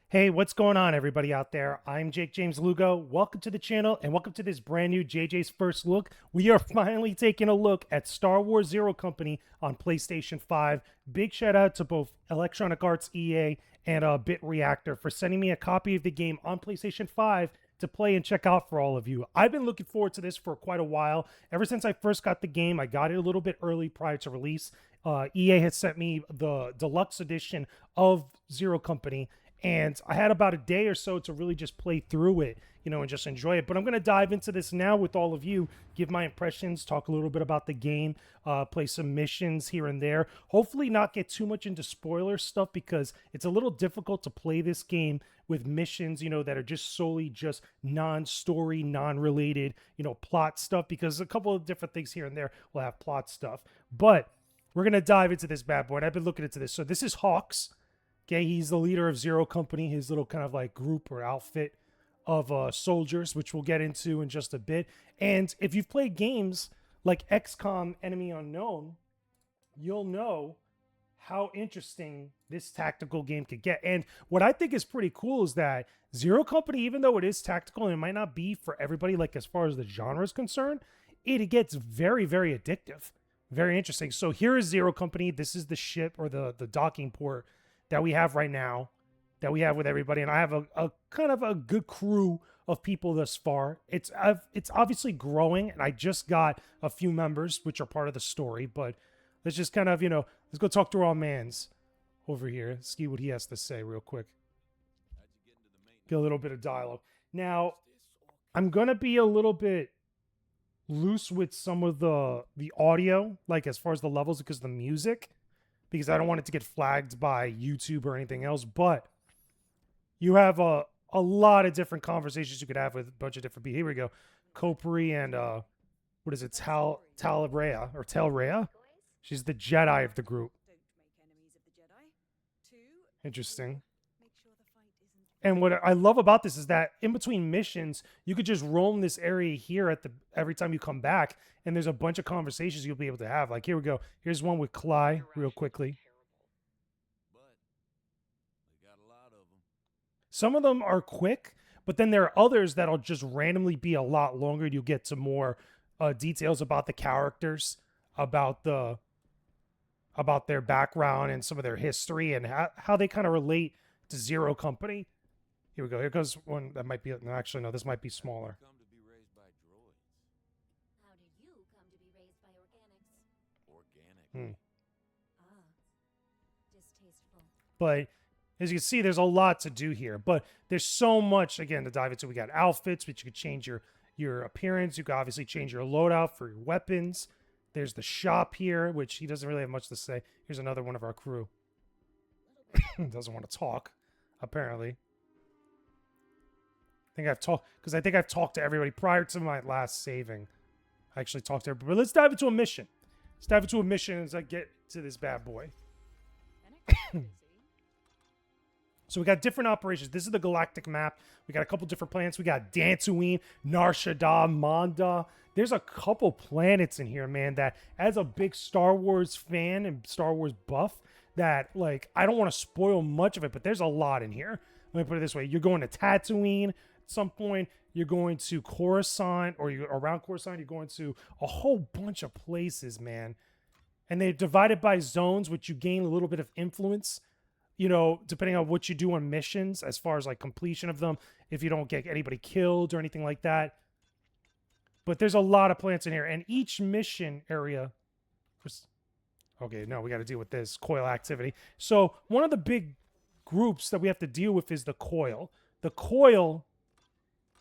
Hey, what's going on, everybody out there? I'm Jakejames Lugo. Welcome to the channel and welcome to this brand new JJ's First Look. We are finally taking a look at Star Wars Zero Company on PlayStation 5. Big shout out to both Electronic Arts EA and Bit Reactor for sending me a copy of the game on PlayStation 5 to play and check out for all of you. I've been looking forward to this for quite a while. Ever since I first got the game, I got it a little bit early prior to release. EA had sent me the deluxe edition of Zero Company, and I had about a day or so to really just play through it, and just enjoy it. But I'm going to dive into this now with all of you, give my impressions, talk a little bit about the game, play some missions here and there. Hopefully not get too much into spoiler stuff because it's a little difficult to play this game with missions, that are just solely just non-story, non-related, plot stuff, because a couple of different things here and there will have plot stuff. But we're going to dive into this bad boy, and I've been looking into this. So this is Hawks. Okay, he's the leader of Zero Company, his little kind of like group or outfit of soldiers, which we'll get into in just a bit. And if you've played games like XCOM Enemy Unknown, you'll know how interesting this tactical game could get. And what I think is pretty cool is that Zero Company, even though it is tactical and it might not be for everybody, like as far as the genre is concerned, it gets very, very addictive. Very interesting. So here is Zero Company. This is the ship or the docking port that we have right now, that we have with everybody. And I have a kind of a good crew of people thus far. It's obviously growing, and I just got a few members, which are part of the story. But let's just kind of, let's go talk to our mans over here. See what he has to say real quick. Get a little bit of dialogue. Now, I'm going to be a little bit loose with some of the audio, like as far as the levels, because the music, because I don't want it to get flagged by YouTube or anything else. But you have a lot of different conversations you could have with a bunch of different people. Here we go. Kopri and what is it? Talrea or Telrea? She's the Jedi of the group. Interesting. And what I love about this is that in between missions, you could just roam this area here every time you come back, and there's a bunch of conversations you'll be able to have. Like, here we go. Here's one with Cly real quickly. Some of them are quick, but then there are others that'll just randomly be a lot longer. You'll get some more details about the characters, about their background and some of their history, and how they kind of relate to Zero Company. Here we go. Here goes one that might be... No, actually, no, this might be smaller. How did you come to be raised by organics? Organic. Distasteful. But as you can see, there's a lot to do here. But there's so much, again, to dive into. We got outfits, which you could change your appearance. You can obviously change your loadout for your weapons. There's the shop here, which he doesn't really have much to say. Here's another one of our crew. Doesn't want to talk, apparently. I think I've talked to everybody prior to my last saving. I actually talked to everybody. But let's dive into a mission. Let's dive into a mission as I get to this bad boy. So we got different operations. This is the galactic map. We got a couple different planets. We got Dantooine, Nar Shaddaa, Manda. There's a couple planets in here, man, that as a big Star Wars fan and Star Wars buff, that, like, I don't want to spoil much of it, but there's a lot in here. Let me put it this way. You're going to Tatooine at some point. You're going to Coruscant, or you're around Coruscant. You're going to a whole bunch of places, man. And they're divided by zones, which you gain a little bit of influence, depending on what you do on missions, as far as, like, completion of them, if you don't get anybody killed or anything like that. But there's a lot of planets in here. And each mission area... Okay, no, we got to deal with this coil activity. So one of the big groups that we have to deal with is the coil. The coil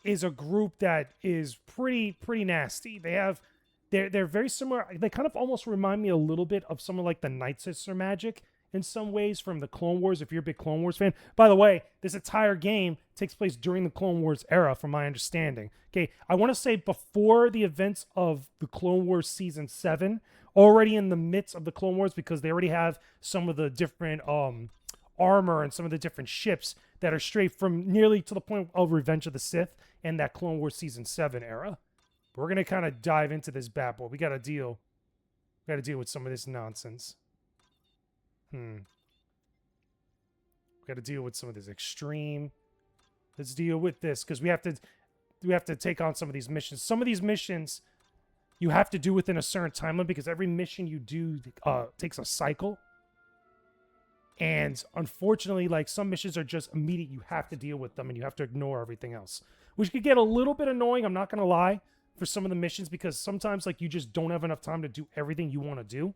is a group that is pretty nasty. They're very similar. They kind of almost remind me a little bit of someone like the Night Sister Magic in some ways from the Clone Wars, if you're a big Clone Wars fan. By the way, this entire game takes place during the Clone Wars era, from my understanding. Okay, I want to say before the events of the Clone Wars Season 7, already in the midst of the Clone Wars, because they already have some of the different armor and some of the different ships that are straight from nearly to the point of Revenge of the Sith and that Clone Wars Season 7 era. But we're going to kind of dive into this bad boy. We got to deal with some of this nonsense. We got to deal with some of this extreme. Let's deal with this because we have to take on some of these missions. Some of these missions you have to do within a certain time limit because every mission you do takes a cycle. And unfortunately, like some missions are just immediate. You have to deal with them and you have to ignore everything else, which could get a little bit annoying. I'm not going to lie for some of the missions because sometimes like you just don't have enough time to do everything you want to do.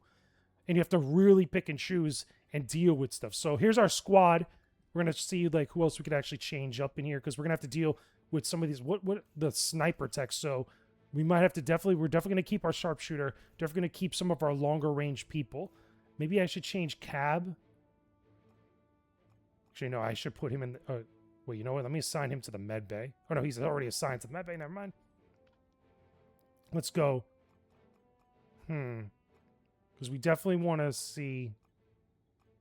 And you have to really pick and choose and deal with stuff. So here's our squad. We're going to see like who else we could actually change up in here because we're going to have to deal with some of these, what the sniper tech. So we might have to we're definitely going to keep our sharpshooter. Definitely going to keep some of our longer range people. Maybe I should change Cab. Actually, no, I should put him in the, wait, you know what? Let me assign him to the med bay. Oh, no, he's already assigned to the med bay. Never mind. Let's go. Because we definitely want to see...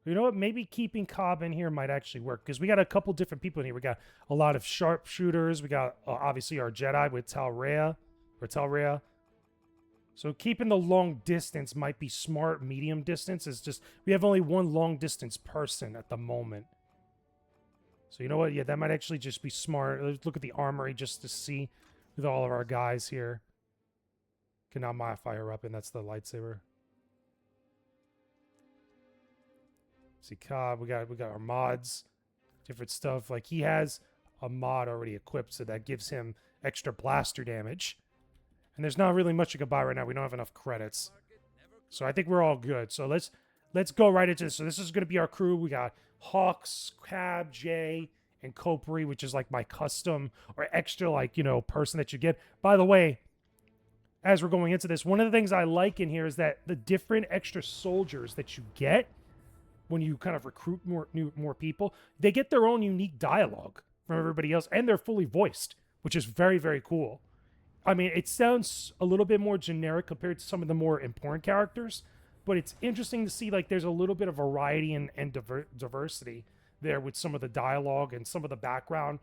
You know what? Maybe keeping Cobb in here might actually work. Because we got a couple different people in here. We got a lot of sharpshooters. We got, obviously, our Jedi with Talrea. So keeping the long distance might be smart. Medium distance is just... We have only one long distance person at the moment. So you know what? Yeah, that might actually just be smart. Let's look at the armory just to see with all of our guys here. Can now modify her up, and that's the lightsaber. See, Cobb, we got our mods, different stuff. Like he has a mod already equipped, so that gives him extra blaster damage. And there's not really much you can buy right now. We don't have enough credits, so I think we're all good. So let's go right into this. So this is going to be our crew. We got Hawks, Cab, Jay, and Copri, which is like my custom or extra, like, you know, person that you get. By the way, as we're going into this, one of the things I like in here is that the different extra soldiers that you get when you kind of recruit more people, they get their own unique dialogue from everybody else, and they're fully voiced, which is very, very cool. I mean, it sounds a little bit more generic compared to some of the more important characters, but it's interesting to see like there's a little bit of variety and diversity there with some of the dialogue and some of the background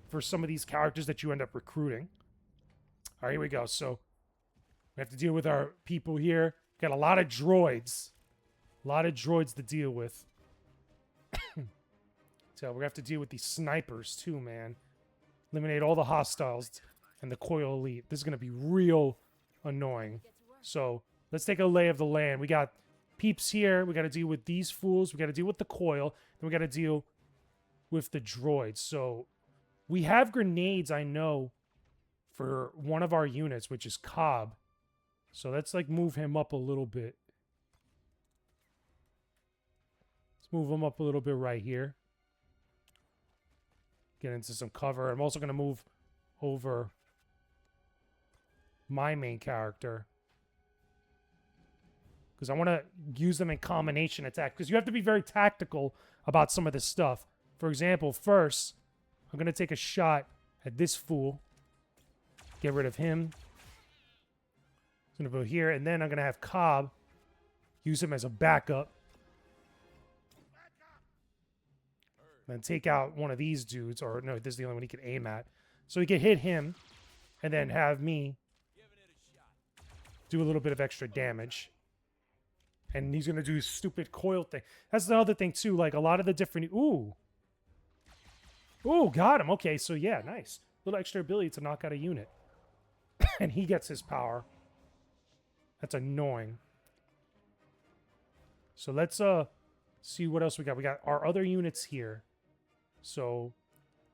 for some of these characters that you end up recruiting. All right, here we go. So we have to deal with our people here. Got a lot of droids. A lot of droids to deal with. So we're going to have to deal with these snipers too, man. Eliminate all the hostiles and the Coil Elite. This is going to be real annoying. So let's take a lay of the land. We got peeps here. We got to deal with these fools. We got to deal with the Coil. Then we got to deal with the droids. So we have grenades, I know, for one of our units, which is Cobb. So let's like move him up a little bit. Let's move him up a little bit right here. Get into some cover. I'm also going to move over my main character, because I want to use them in combination attack, because you have to be very tactical about some of this stuff. For example, first, I'm going to take a shot at this fool. Get rid of him. I'm going to go here, and then I'm going to have Cobb use him as a backup. Then take out one of these dudes, or no, this is the only one he can aim at. So he can hit him, and then have me do a little bit of extra damage. And he's going to do his stupid coil thing. That's the other thing, too. Like, a lot of the different... Ooh. Ooh, got him. Okay, so yeah, nice. Little extra ability to knock out a unit. And he gets his power. That's annoying. So let's see what else we got. We got our other units here. So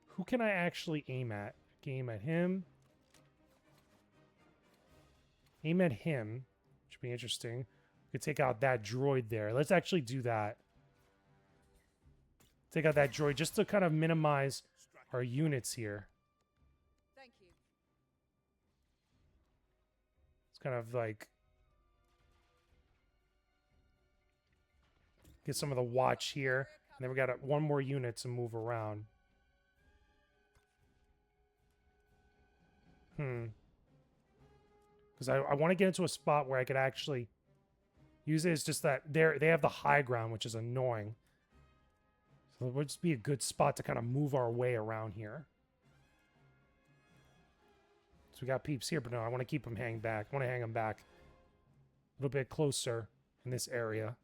who can I actually aim at? Aim at him. Aim at him. Should be interesting. We could take out that droid there. Let's actually do that. Take out that droid just to kind of minimize our units here. Thank you. It's kind of like get some of the watch here. And then we got one more unit to move around. Because I want to get into a spot where I could actually use it. It's just that they have the high ground, which is annoying. So it would just be a good spot to kind of move our way around here. So we got peeps here, but no, I want to keep them hang back. I want to hang them back a little bit closer in this area.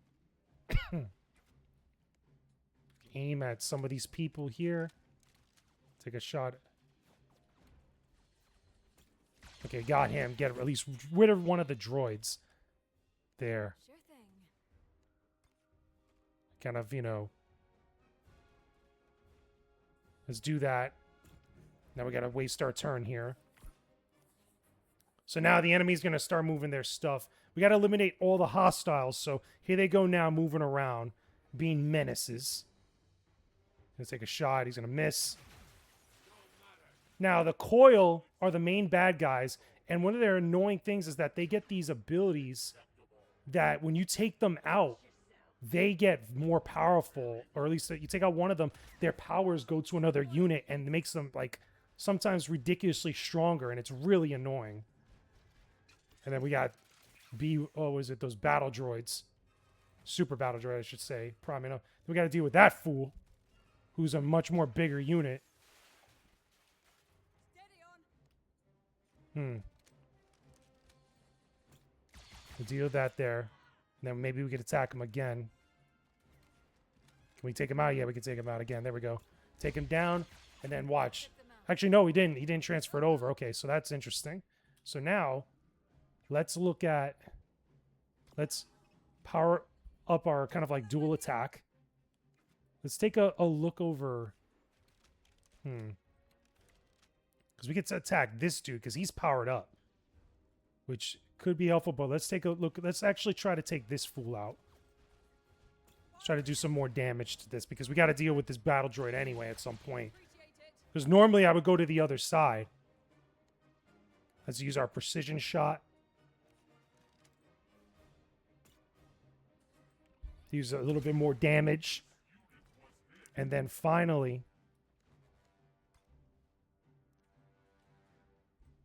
aim at some of these people here. Take a shot. Okay, got him. Get at least rid of one of the droids. There. Sure thing. Kind of, you know. Let's do that. Now we gotta waste our turn here. So now the enemy's gonna start moving their stuff. We gotta eliminate all the hostiles. So here they go now, moving around, being menaces. Gonna take a shot. He's gonna miss. Now the Coil are the main bad guys, and one of their annoying things is that they get these abilities that when you take them out, they get more powerful, or at least you take out one of them, their powers go to another unit, and it makes them like sometimes ridiculously stronger, and it's really annoying. And then we got those battle droids, super battle droid, I should say. Probably no. We got to deal with that fool, who's a much more bigger unit. We'll deal with that there. And then maybe we could attack him again. Can we take him out? Yeah, we can take him out again. There we go. Take him down, and then watch. Actually, no, he didn't. He didn't transfer it over. Okay, so that's interesting. So now, let's look at... Let's power up our kind of like dual attack. Let's take a look over... Because we get to attack this dude, because he's powered up. Which could be helpful, but let's take a look. Let's actually try to take this fool out. Let's try to do some more damage to this, because we got to deal with this battle droid anyway at some point. Because normally I would go to the other side. Let's use our precision shot. Use a little bit more damage. And then finally...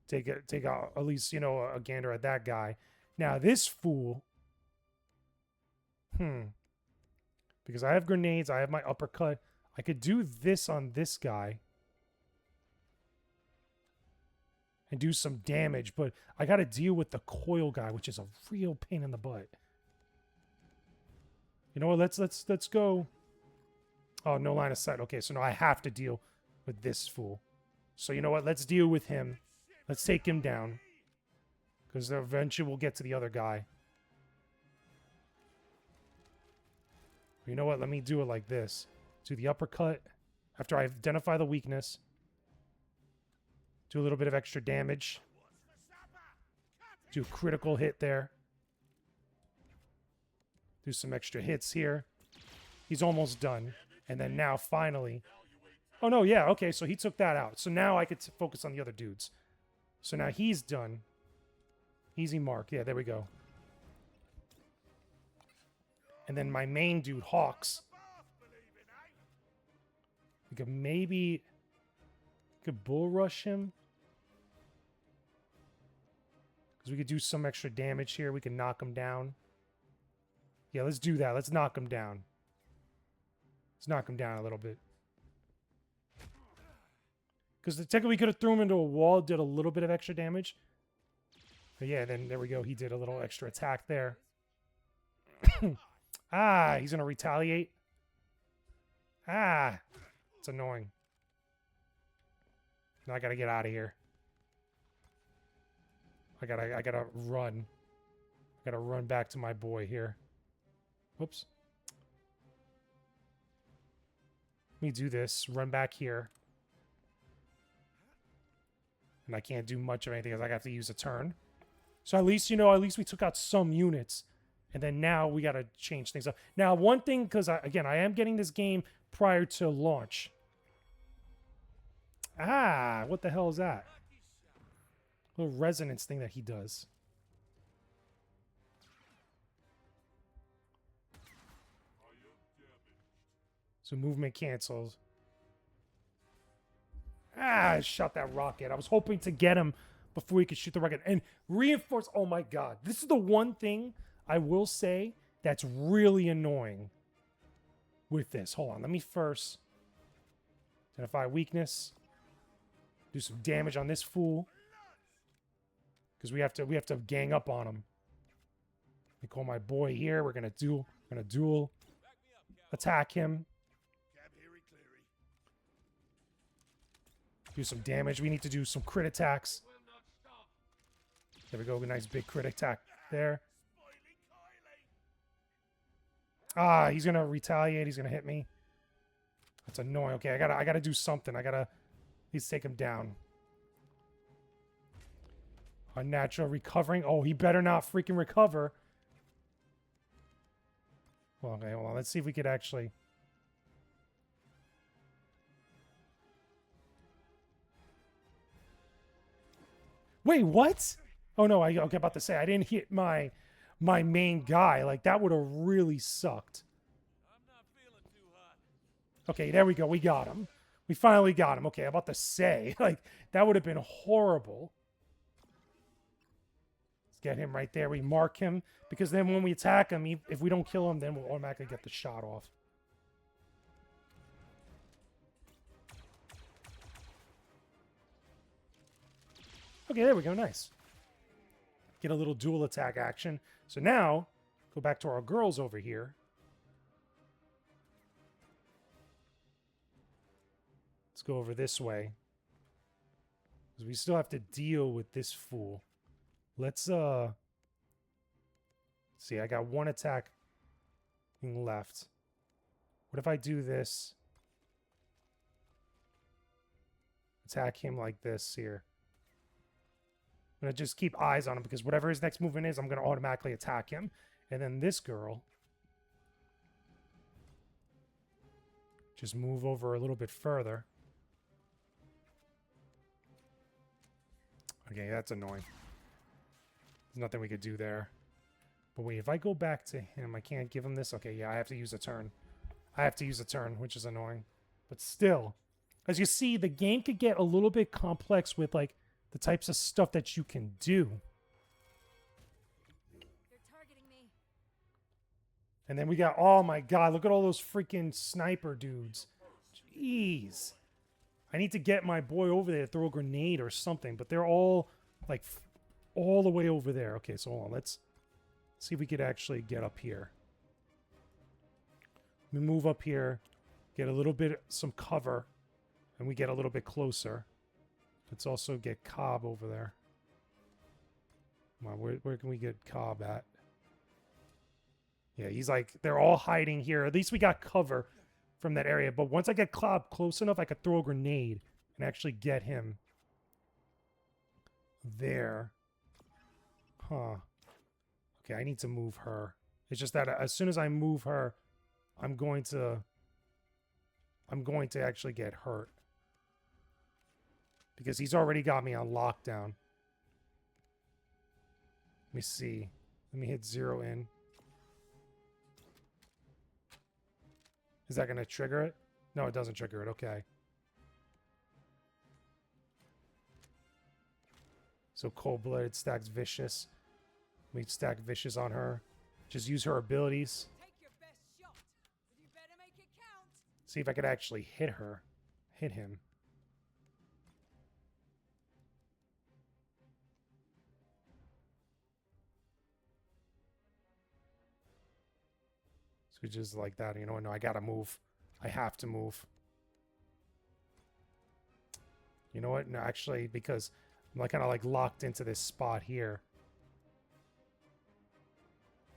Take out at least, you know, a gander at that guy. Now this fool, because I have grenades, I have my uppercut. I could do this on this guy and do some damage, but I got to deal with the Coil guy, which is a real pain in the butt. You know what? Let's go. Oh, no line of sight. Okay, so now I have to deal with this fool. So you know what? Let's deal with him. Let's take him down. Because eventually we'll get to the other guy. You know what? Let me do it like this. Do the uppercut. After I identify the weakness. Do a little bit of extra damage. Do a critical hit there. Do some extra hits here. He's almost done. And then now, finally... Oh, no, yeah, okay, so he took that out. So now I could focus on the other dudes. So now he's done. Easy mark. Yeah, there we go. And then my main dude, Hawks. We could maybe... bull rush him. Because we could do some extra damage here. We can knock him down. Yeah, let's do that. Let's knock him down. Let's knock him down a little bit. Because technically we could have thrown him into a wall, did a little bit of extra damage. But yeah, then there we go. He did a little extra attack there. Ah, he's going to retaliate. Ah, it's annoying. Now I got to get out of here. I gotta run. I gotta run back to my boy here. Whoops. Let me do this. Run back here. And I can't do much of anything because I have to use a turn. So at least, you know, at least we took out some units. And then now we got to change things up. Now, one thing, because, again, I am getting this game prior to launch. Ah, what the hell is that? Little resonance thing that he does. So movement cancels. Ah, I shot that rocket. I was hoping to get him before he could shoot the rocket. And reinforce... Oh, my God. This is the one thing I will say that's really annoying with this. Hold on. Let me first identify weakness. Do some damage on this fool. Because we have to gang up on him. Let me call my boy here. We're gonna dual attack him. Do some damage. We need to do some crit attacks. There we go. A nice big crit attack there. Ah, he's gonna retaliate. He's gonna hit me. That's annoying. Okay, I gotta do something. I gotta at least take him down. Unnatural recovering. Oh, he better not freaking recover. Well, okay, hold on. Let's see if we could actually. Wait, what? Oh no, okay, about to say I didn't hit my main guy. Like that would have really sucked. Okay, there we go. We got him. We finally got him. Okay, I'm about to say like that would have been horrible. Let's get him right there. We mark him because then when we attack him, if we don't kill him, then we'll automatically get the shot off. Okay, there we go. Nice. Get a little dual attack action. So now, go back to our girls over here. Let's go over this way. Because we still have to deal with this fool. Let's, see, I got one attack left. What if I do this? Attack him like this here. I'm going to just keep eyes on him because whatever his next movement is, I'm going to automatically attack him. And then this girl. Just move over a little bit further. Okay, that's annoying. There's nothing we could do there. But wait, if I go back to him, I can't give him this? Okay, yeah, I have to use a turn. I have to use a turn, which is annoying. But still, as you see, the game could get a little bit complex with, like, the types of stuff that you can do. They're targeting me. And then we got, oh my god, look at all those freaking sniper dudes. Jeez. I need to get my boy over there to throw a grenade or something, but they're all, like, all the way over there. Okay, so hold on, let's see if we could actually get up here. We move up here, get a little bit, some cover, and we get a little bit closer. Let's also get Cobb over there. Come on, where can we get Cobb at? Yeah, he's like, they're all hiding here. At least we got cover from that area. But once I get Cobb close enough, I could throw a grenade and actually get him there. Huh. Okay, I need to move her. It's just that as soon as I move her, I'm going to actually get hurt. Because he's already got me on lockdown. Let me see. Let me hit 0 in. Is that going to trigger it? No, it doesn't trigger it. Okay. So cold-blooded stacks vicious. We stack vicious on her. Just use her abilities. Take your best shot, but you better make it count. See if I could actually hit her. Hit him. So just like that, you know, no, I gotta move. I have to move. You know what? No, actually, because I'm like kind of like locked into this spot here.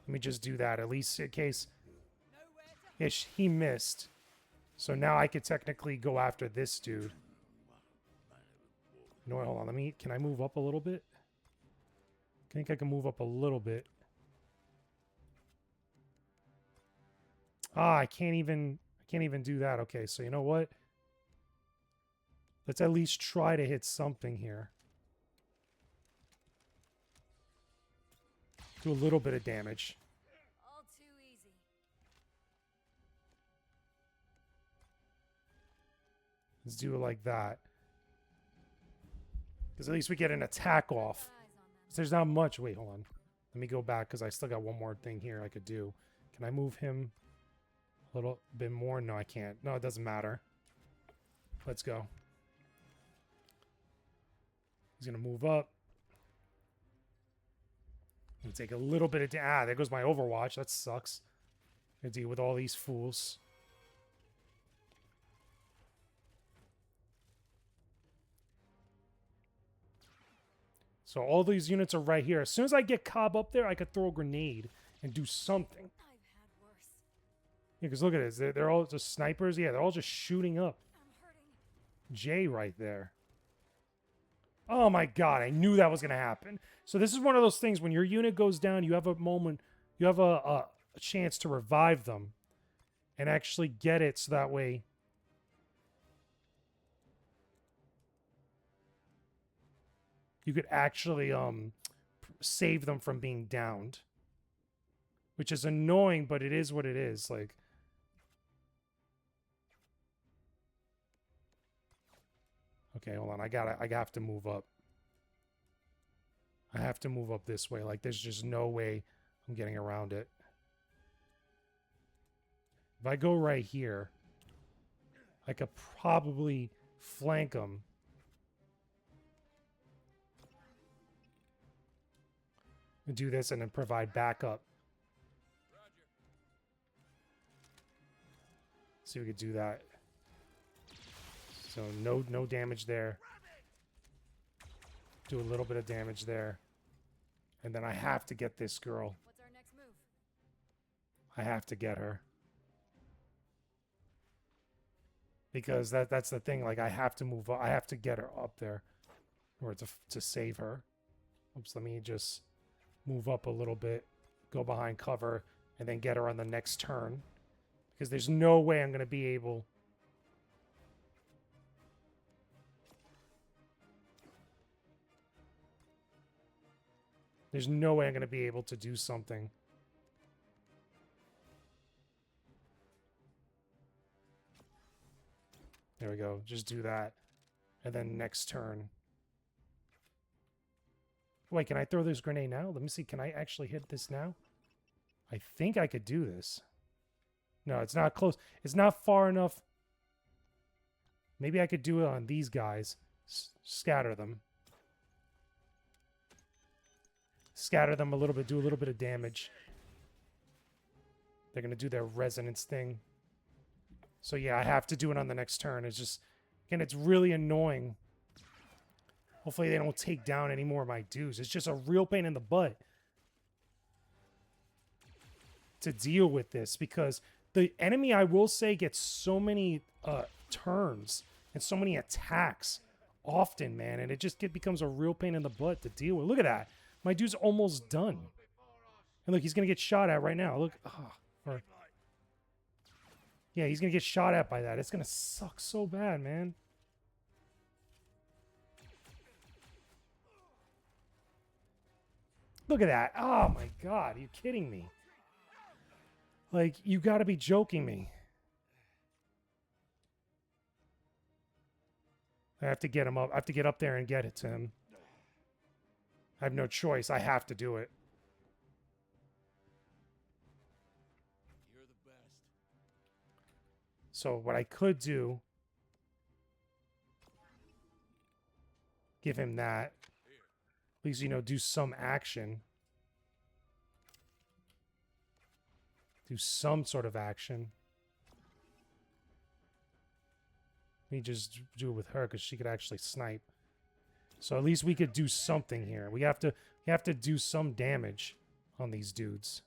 Let me just do that, at least in case ish he missed. So now I could technically go after this dude. You know what? Hold on. Can I move up a little bit? I think I can move up a little bit. Ah, I can't even do that. Okay, so you know what? Let's at least try to hit something here. Do a little bit of damage. All too easy. Let's do it like that. Because at least we get an attack off. There's not much. Wait, hold on. Let me go back because I still got one more thing here I could do. Can I move him a little bit more? No, I can't. No, it doesn't matter. Let's go. He's going to move up. Let me take a little bit of... there goes my Overwatch. That sucks. I deal with all these fools. So all these units are right here. As soon as I get Cobb up there, I could throw a grenade and do something. I've had worse. Yeah, because look at this. They're all just snipers. Yeah, they're all just shooting up. I'm hurting. Jay right there. Oh my god, I knew that was going to happen. So this is one of those things when your unit goes down, you have a moment, you have a chance to revive them and actually get it so that way you could actually save them from being downed. Which is annoying, but it is what it is. Like, okay, hold on. I have to move up. I have to move up this way. Like, there's just no way I'm getting around it. If I go right here, I could probably flank them. And do this and then provide backup. See if we could do that. So no damage there. Do a little bit of damage there. And then I have to get this girl. What's our next move? I have to get her. Because that's the thing. Like, I have to move up. I have to get her up there in order to save her. Oops, let me just move up a little bit. Go behind cover. And then get her on the next turn. Because there's no way I'm going to be able... There's no way I'm going to be able to do something. There we go. Just do that. And then next turn. Wait, can I throw this grenade now? Let me see. Can I actually hit this now? I think I could do this. No, it's not close. It's not far enough. Maybe I could do it on these guys. Scatter them. Scatter them a little bit. Do a little bit of damage. They're going to do their resonance thing. So yeah, I have to do it on the next turn. It's just... Again, it's really annoying. Hopefully they don't take down any more of my dudes. It's just a real pain in the butt to deal with this because the enemy, I will say, gets so many turns and so many attacks often, man, and it just becomes a real pain in the butt to deal with. Look at that. My dude's almost done. And look, he's going to get shot at right now. Look. Yeah, he's going to get shot at by that. It's going to suck so bad, man. Look at that. Oh, my God. Are you kidding me? Like, you got to be joking me. I have to get him up. I have to get up there and get it to him. I have no choice. I have to do it. You're the best. So what I could do, give him that. At least, you know, do some action. Do some sort of action. Let me just do it with her because she could actually snipe. So at least we could do something here. We have to do some damage on these dudes.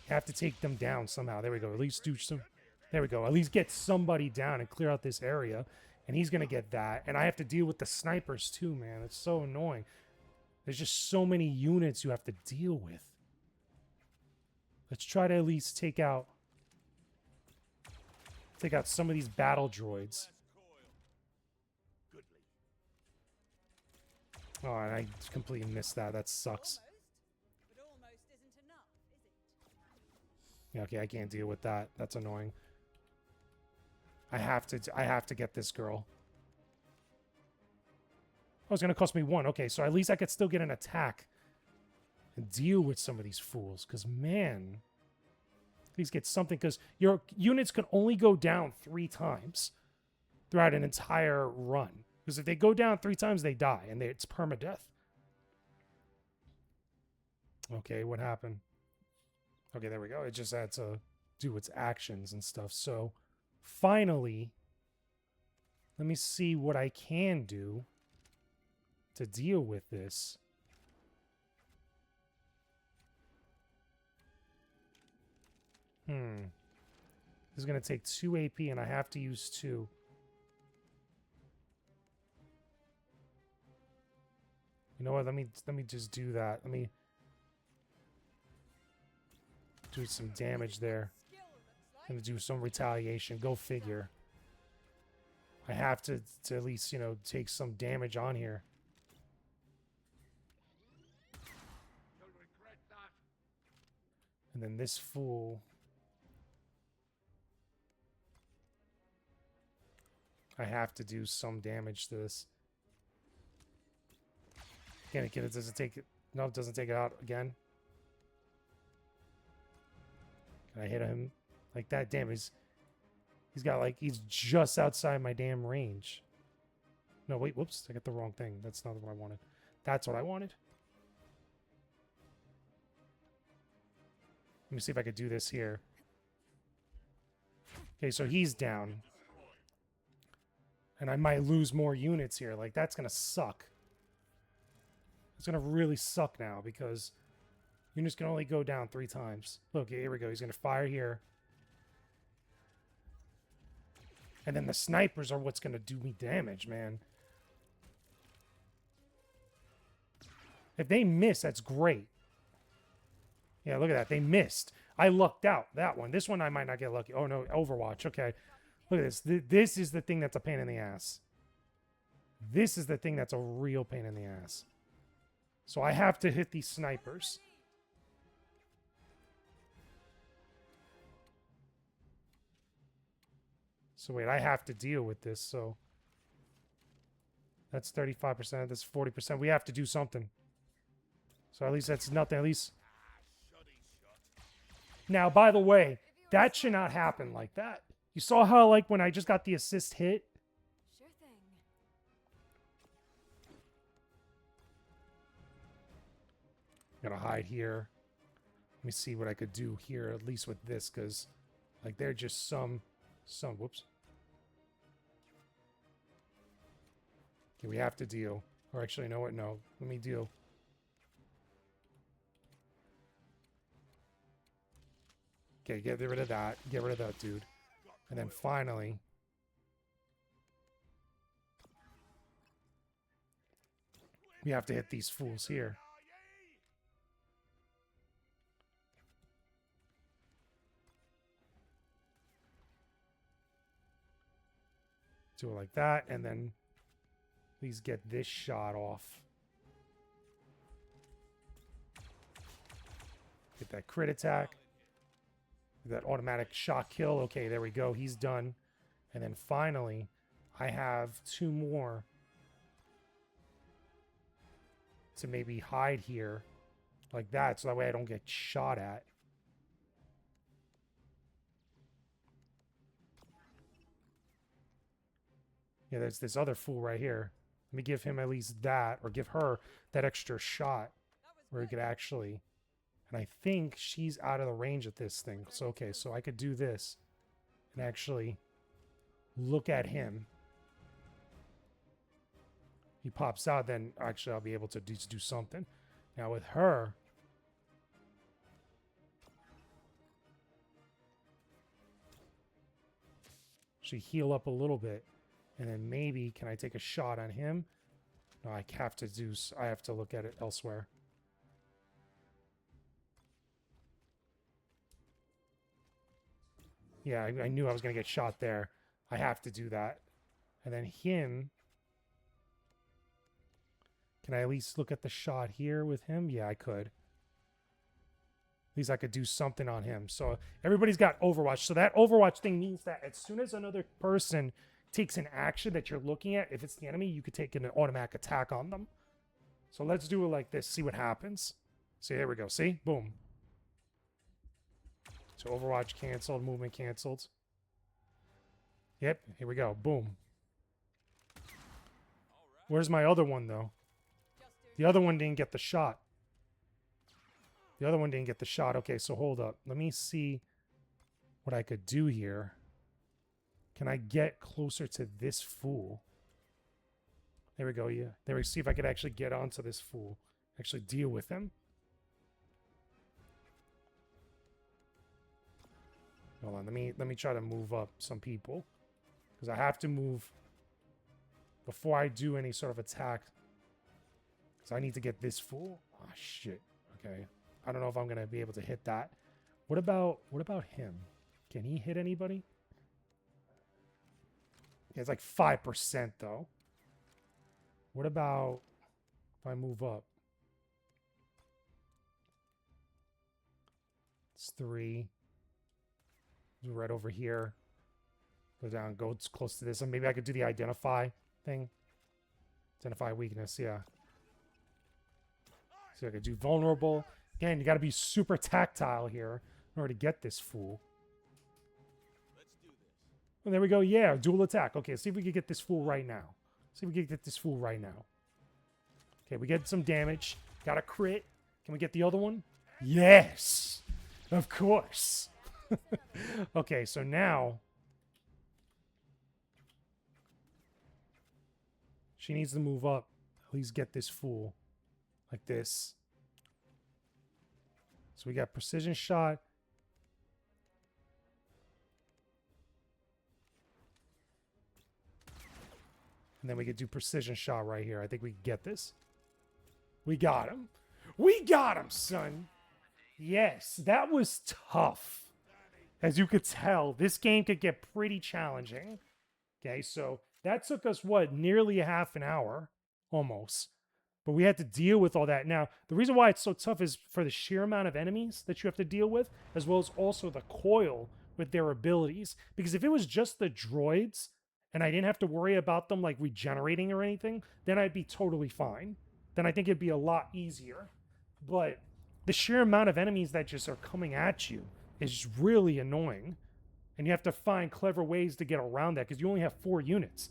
Have to take them down somehow. There we go. At least do some... There we go. At least get somebody down and clear out this area. And he's going to get that. And I have to deal with the snipers too, man. It's so annoying. There's just so many units you have to deal with. Let's try to at least take out some of these battle droids. Oh, and I completely missed that. That sucks. But almost isn't enough, is it? Yeah, okay, I can't deal with that. That's annoying. I have to get this girl. Oh, it's going to cost me 1. Okay, so at least I could still get an attack and deal with some of these fools. Because, man, please get something. Because your units can only go down 3 times throughout an entire run. Because if they go down 3 times, they die. And it's permadeath. Okay, what happened? Okay, there we go. It just had to do its actions and stuff. So, finally, let me see what I can do. to deal with this. This is going to take 2 AP, and I have to use 2. You know what? Let me just do that. Let me do some damage there. Gonna do some retaliation. Go figure. I have to at least, you know, take some damage on here. You'll regret that. And then this fool. I have to do some damage to this. Can it does it take it? No, it doesn't take it out again. Can I hit him like that? Damn, he's got like, he's just outside my damn range. No, wait, whoops, I got the wrong thing. That's not what I wanted. That's what I wanted. Let me see if I could do this here. Okay, so he's down. And I might lose more units here. Like, that's going to suck. It's going to really suck now because units can only go down 3 times. Look, here we go. He's going to fire here. And then the snipers are what's going to do me damage, man. If they miss, that's great. Yeah, look at that. They missed. I lucked out. That one. This one I might not get lucky. Oh, no. Overwatch. Okay. Look at this. This is the thing that's a pain in the ass. This is the thing that's a real pain in the ass. So I have to hit these snipers. So wait, I have to deal with this, so... That's 35%, that's 40%. We have to do something. So at least that's nothing, at least... Now, by the way, that should not happen like that. You saw how, like, when I just got the assist hit? Sure thing. I'm gonna hide here. Let me see what I could do here, at least with this, because, like, they're just some... Whoops. Okay, we have to deal. Or actually, you know what? No. Let me deal. Okay, get rid of that. Get rid of that, dude. And then finally... we have to hit these fools here. Do it like that, and then please get this shot off. Get that crit attack. That automatic shot kill. Okay, there we go. He's done. And then finally, I have 2 more to maybe hide here like that, so that way I don't get shot at. Yeah, there's this other fool right here. Let me give him at least that, or give her that extra shot where he could actually... And I think she's out of the range of this thing. So, okay, so I could do this and actually look at him. He pops out, then actually I'll be able to do something. Now with her... she heal up a little bit. And then maybe, can I take a shot on him? No, I have to look at it elsewhere. Yeah, I knew I was going to get shot there. I have to do that. And then him... can I at least look at the shot here with him? Yeah, I could. At least I could do something on him. So everybody's got Overwatch. So that Overwatch thing means that as soon as another person takes an action that you're looking at, if it's the enemy, you could take an automatic attack on them. So let's do it like this. See what happens. See, there we go. See? Boom. So Overwatch canceled, movement canceled. Yep, here we go. Boom. Where's my other one, though? The other one didn't get the shot. The other one didn't get the shot. Okay, so hold up. Let me see what I could do here. Can I get closer to this fool? There we go, yeah. There we see if I could actually get onto this fool. Actually deal with him. Hold on, let me try to move up some people. Because I have to move before I do any sort of attack. Because I need to get this fool. Oh shit. Okay. I don't know if I'm gonna be able to hit that. What about him? Can he hit anybody? Yeah, it's like 5% though. What about if I move up? It's 3. Right over here. Go down, go close to this. And maybe I could do the identify thing. Identify weakness, yeah. So I could do vulnerable. Again, you got to be super tactile here in order to get this fool. Let's do this. And there we go. Yeah, dual attack. Okay, see if we can get this fool right now. See if we can get this fool right now. Okay, we get some damage. Got a crit. Can we get the other one? Yes! Of course. Okay, so now she needs to move up. At least get this fool. Like this. So we got precision shot. And then we could do precision shot right here. I think we can get this. We got him. We got him, son. Yes, that was tough. As you could tell, this game could get pretty challenging. Okay, so that took us, what, nearly a half an hour? Almost. But we had to deal with all that. Now, the reason why it's so tough is for the sheer amount of enemies that you have to deal with, as well as also the coil with their abilities. Because if it was just the droids, and I didn't have to worry about them, like, regenerating or anything, then I'd be totally fine. Then I think it'd be a lot easier. But the sheer amount of enemies that just are coming at you is really annoying. And you have to find clever ways to get around that because you only have 4 units.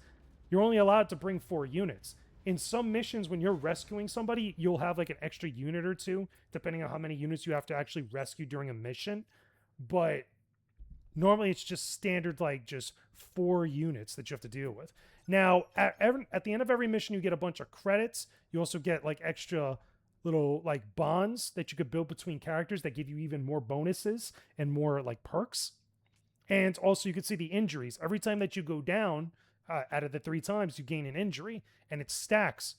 You're only allowed to bring 4 units. In some missions, when you're rescuing somebody, you'll have like an extra unit or 2, depending on how many units you have to actually rescue during a mission. But normally it's just standard, like just 4 units that you have to deal with. Now, at the end of every mission, you get a bunch of credits. You also get like extra little like bonds that you could build between characters that give you even more bonuses and more like perks. And also you can see the injuries. Every time that you go down, out of the 3 times, you gain an injury, and it stacks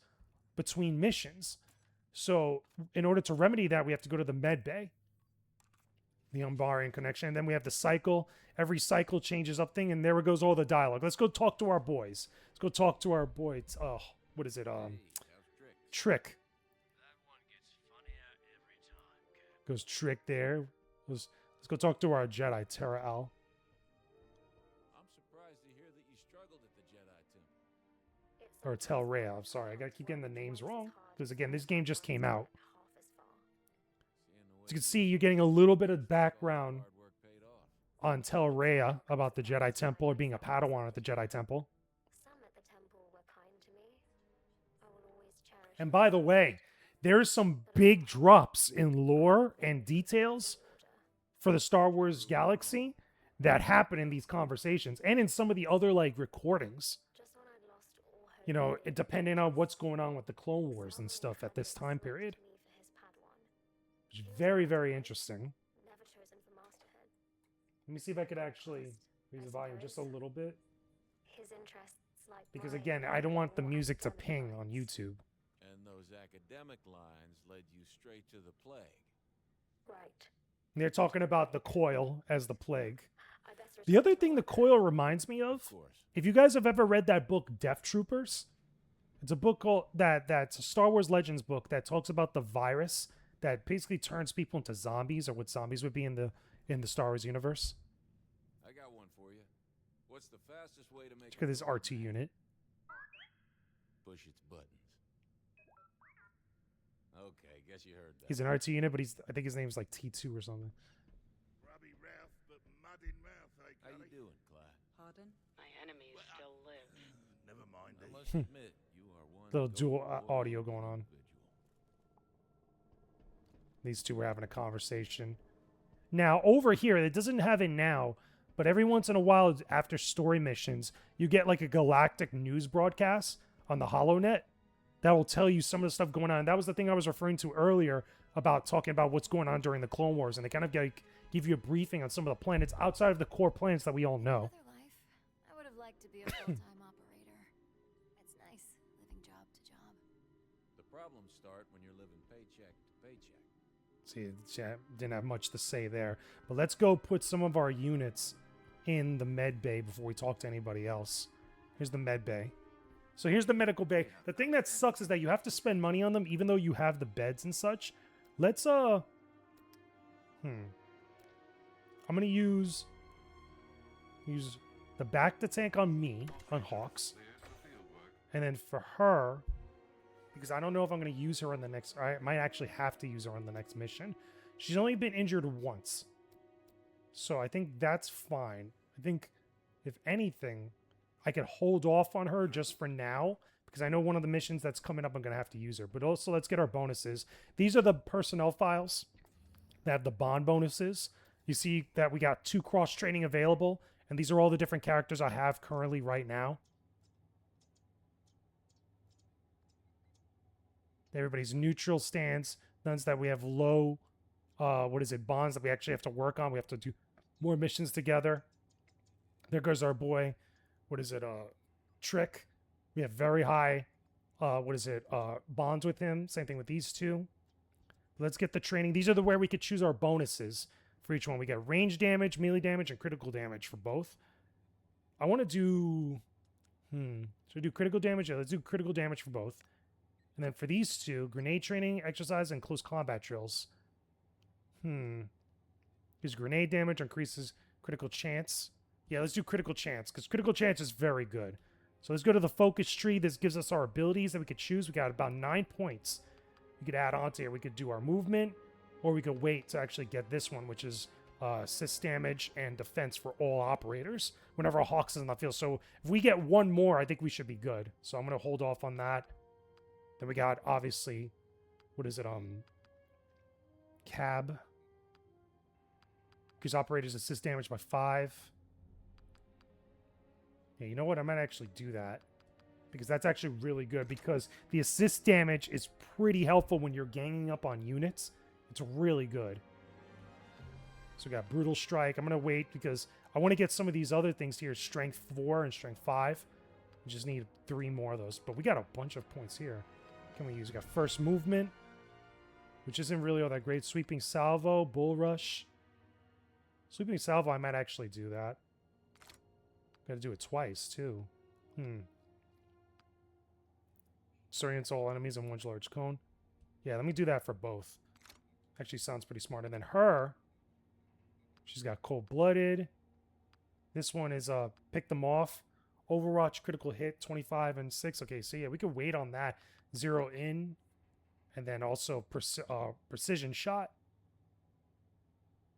between missions. So in order to remedy that, we have to go to the med bay, the Umbarian connection, and then we have the cycle. Every cycle changes up thing, and there goes all the dialogue. Let's go talk to our boys. Let's go talk to our boys. Oh, what is it? Hey, how's Trick? Trick. That one gets funnier every time, kid. Goes Trick there. Let's go talk to our Jedi, Terra Al. I'm surprised to hear that you struggled at the Jedi Temple. Or Tel Rhea. I'm sorry. I gotta keep getting the names wrong. Because again, this game just came out. As you can see, you're getting a little bit of background Hard work paid off. on Tel Rhea about the Jedi Temple or being a Padawan at the Jedi Temple. Some at the temple were kind to me. I will always cherish. And by the way, there's some big drops in lore and details for the Star Wars galaxy that happen in these conversations and in some of the other like recordings. Just when I'd lost all hope. You know, it depending on what's going on with the Clone Wars and stuff at this time period. Me for his Padawan. Which is very, very interesting. Never chosen for masterhood. Let me see if I could actually raise the volume just a little bit. His interests like Because mine again, I don't want the were music to academic ping on lines. YouTube. And those academic lines led you straight to the plague. Right. And they're talking about the coil as the plague. I best The other return to thing the work. coil reminds me Of of, course. if you guys have ever read that book Death Troopers, it's a book called that's a Star Wars Legends book that talks about the virus that basically turns people into zombies, or what zombies would be in the Star Wars universe. I got one for you. What's the fastest way to make Look at this R2 unit. push its buttons? Okay, guess you heard that. He's an R2 unit, but I think his name's like T2 or something. Grubby mouth, but mud in mouth, eh, How you doing, Clyde? Pardon? My enemies still live. Never mind. I must admit, you are one Little dual dope audio going on. individual. These two were having a conversation. Now, over here, it doesn't have it now, but every once in a while, after story missions, you get like a galactic news broadcast on the HoloNet that will tell you some of the stuff going on. And that was the thing I was referring to earlier about talking about what's going on during the Clone Wars, and they kind of like give you a briefing on some of the planets outside of the core planets that we all know. Another life. I would have liked to be a full-time operator. It's nice living job to job. The problems start when you're living paycheck to paycheck. See, didn't have much to say there. But let's go put some of our units in the med bay before we talk to anybody else. Here's the med bay. So here's the medical bay. The thing that sucks is that you have to spend money on them even though you have the beds and such. Let's I'm gonna use the back to tank on me, on Hawks. And then for her, because I don't know if I'm gonna use her on the next, I might actually have to use her on the next mission. She's only been injured once. So I think that's fine. I think if anything, I could hold off on her just for now, because I know one of the missions that's coming up, I'm going to have to use her. But also, let's get our bonuses. These are the personnel files that have the bond bonuses. You see that we got 2 cross-training available, and these are all the different characters I have currently right now. Everybody's neutral stance. None that we have low, bonds that we actually have to work on. We have to do more missions together. There goes our boy, Trick. We have very high, bonds with him. Same thing with these two. Let's get the training. These are where we could choose our bonuses for each one. We get range damage, melee damage, and critical damage for both. I want to do, should we do critical damage? Yeah, let's do critical damage for both. And then for these two, grenade training, exercise, and close combat drills. Because grenade damage increases critical chance. Yeah, let's do critical chance, because critical chance is very good. So let's go to the focus tree. This gives us our abilities that we could choose. We got about 9 points we could add on to here. We could do our movement, or we could wait to actually get this one, which is assist damage and defense for all operators whenever a Hawks is on the field. So if we get one more, I think we should be good. So I'm going to hold off on that. Then we got, obviously, cab. Because operators assist damage by 5. Yeah, you know what? I might actually do that. Because that's actually really good. Because the assist damage is pretty helpful when you're ganging up on units. It's really good. So we got Brutal Strike. I'm going to wait because I want to get some of these other things here. Strength 4 and Strength 5. We just need 3 more of those. But we got a bunch of points here. What can we use? We got First Movement, which isn't really all that great. Sweeping Salvo, Bull Rush. Sweeping Salvo, I might actually do that. Got to do it twice, too. Disorients all enemies in one large cone. Yeah, let me do that for both. Actually sounds pretty smart. And then her, she's got Cold-Blooded. This one is Pick Them Off. Overwatch, critical hit, 25 and 6. Okay, so yeah, we could wait on that. 0 in. And then also precision shot.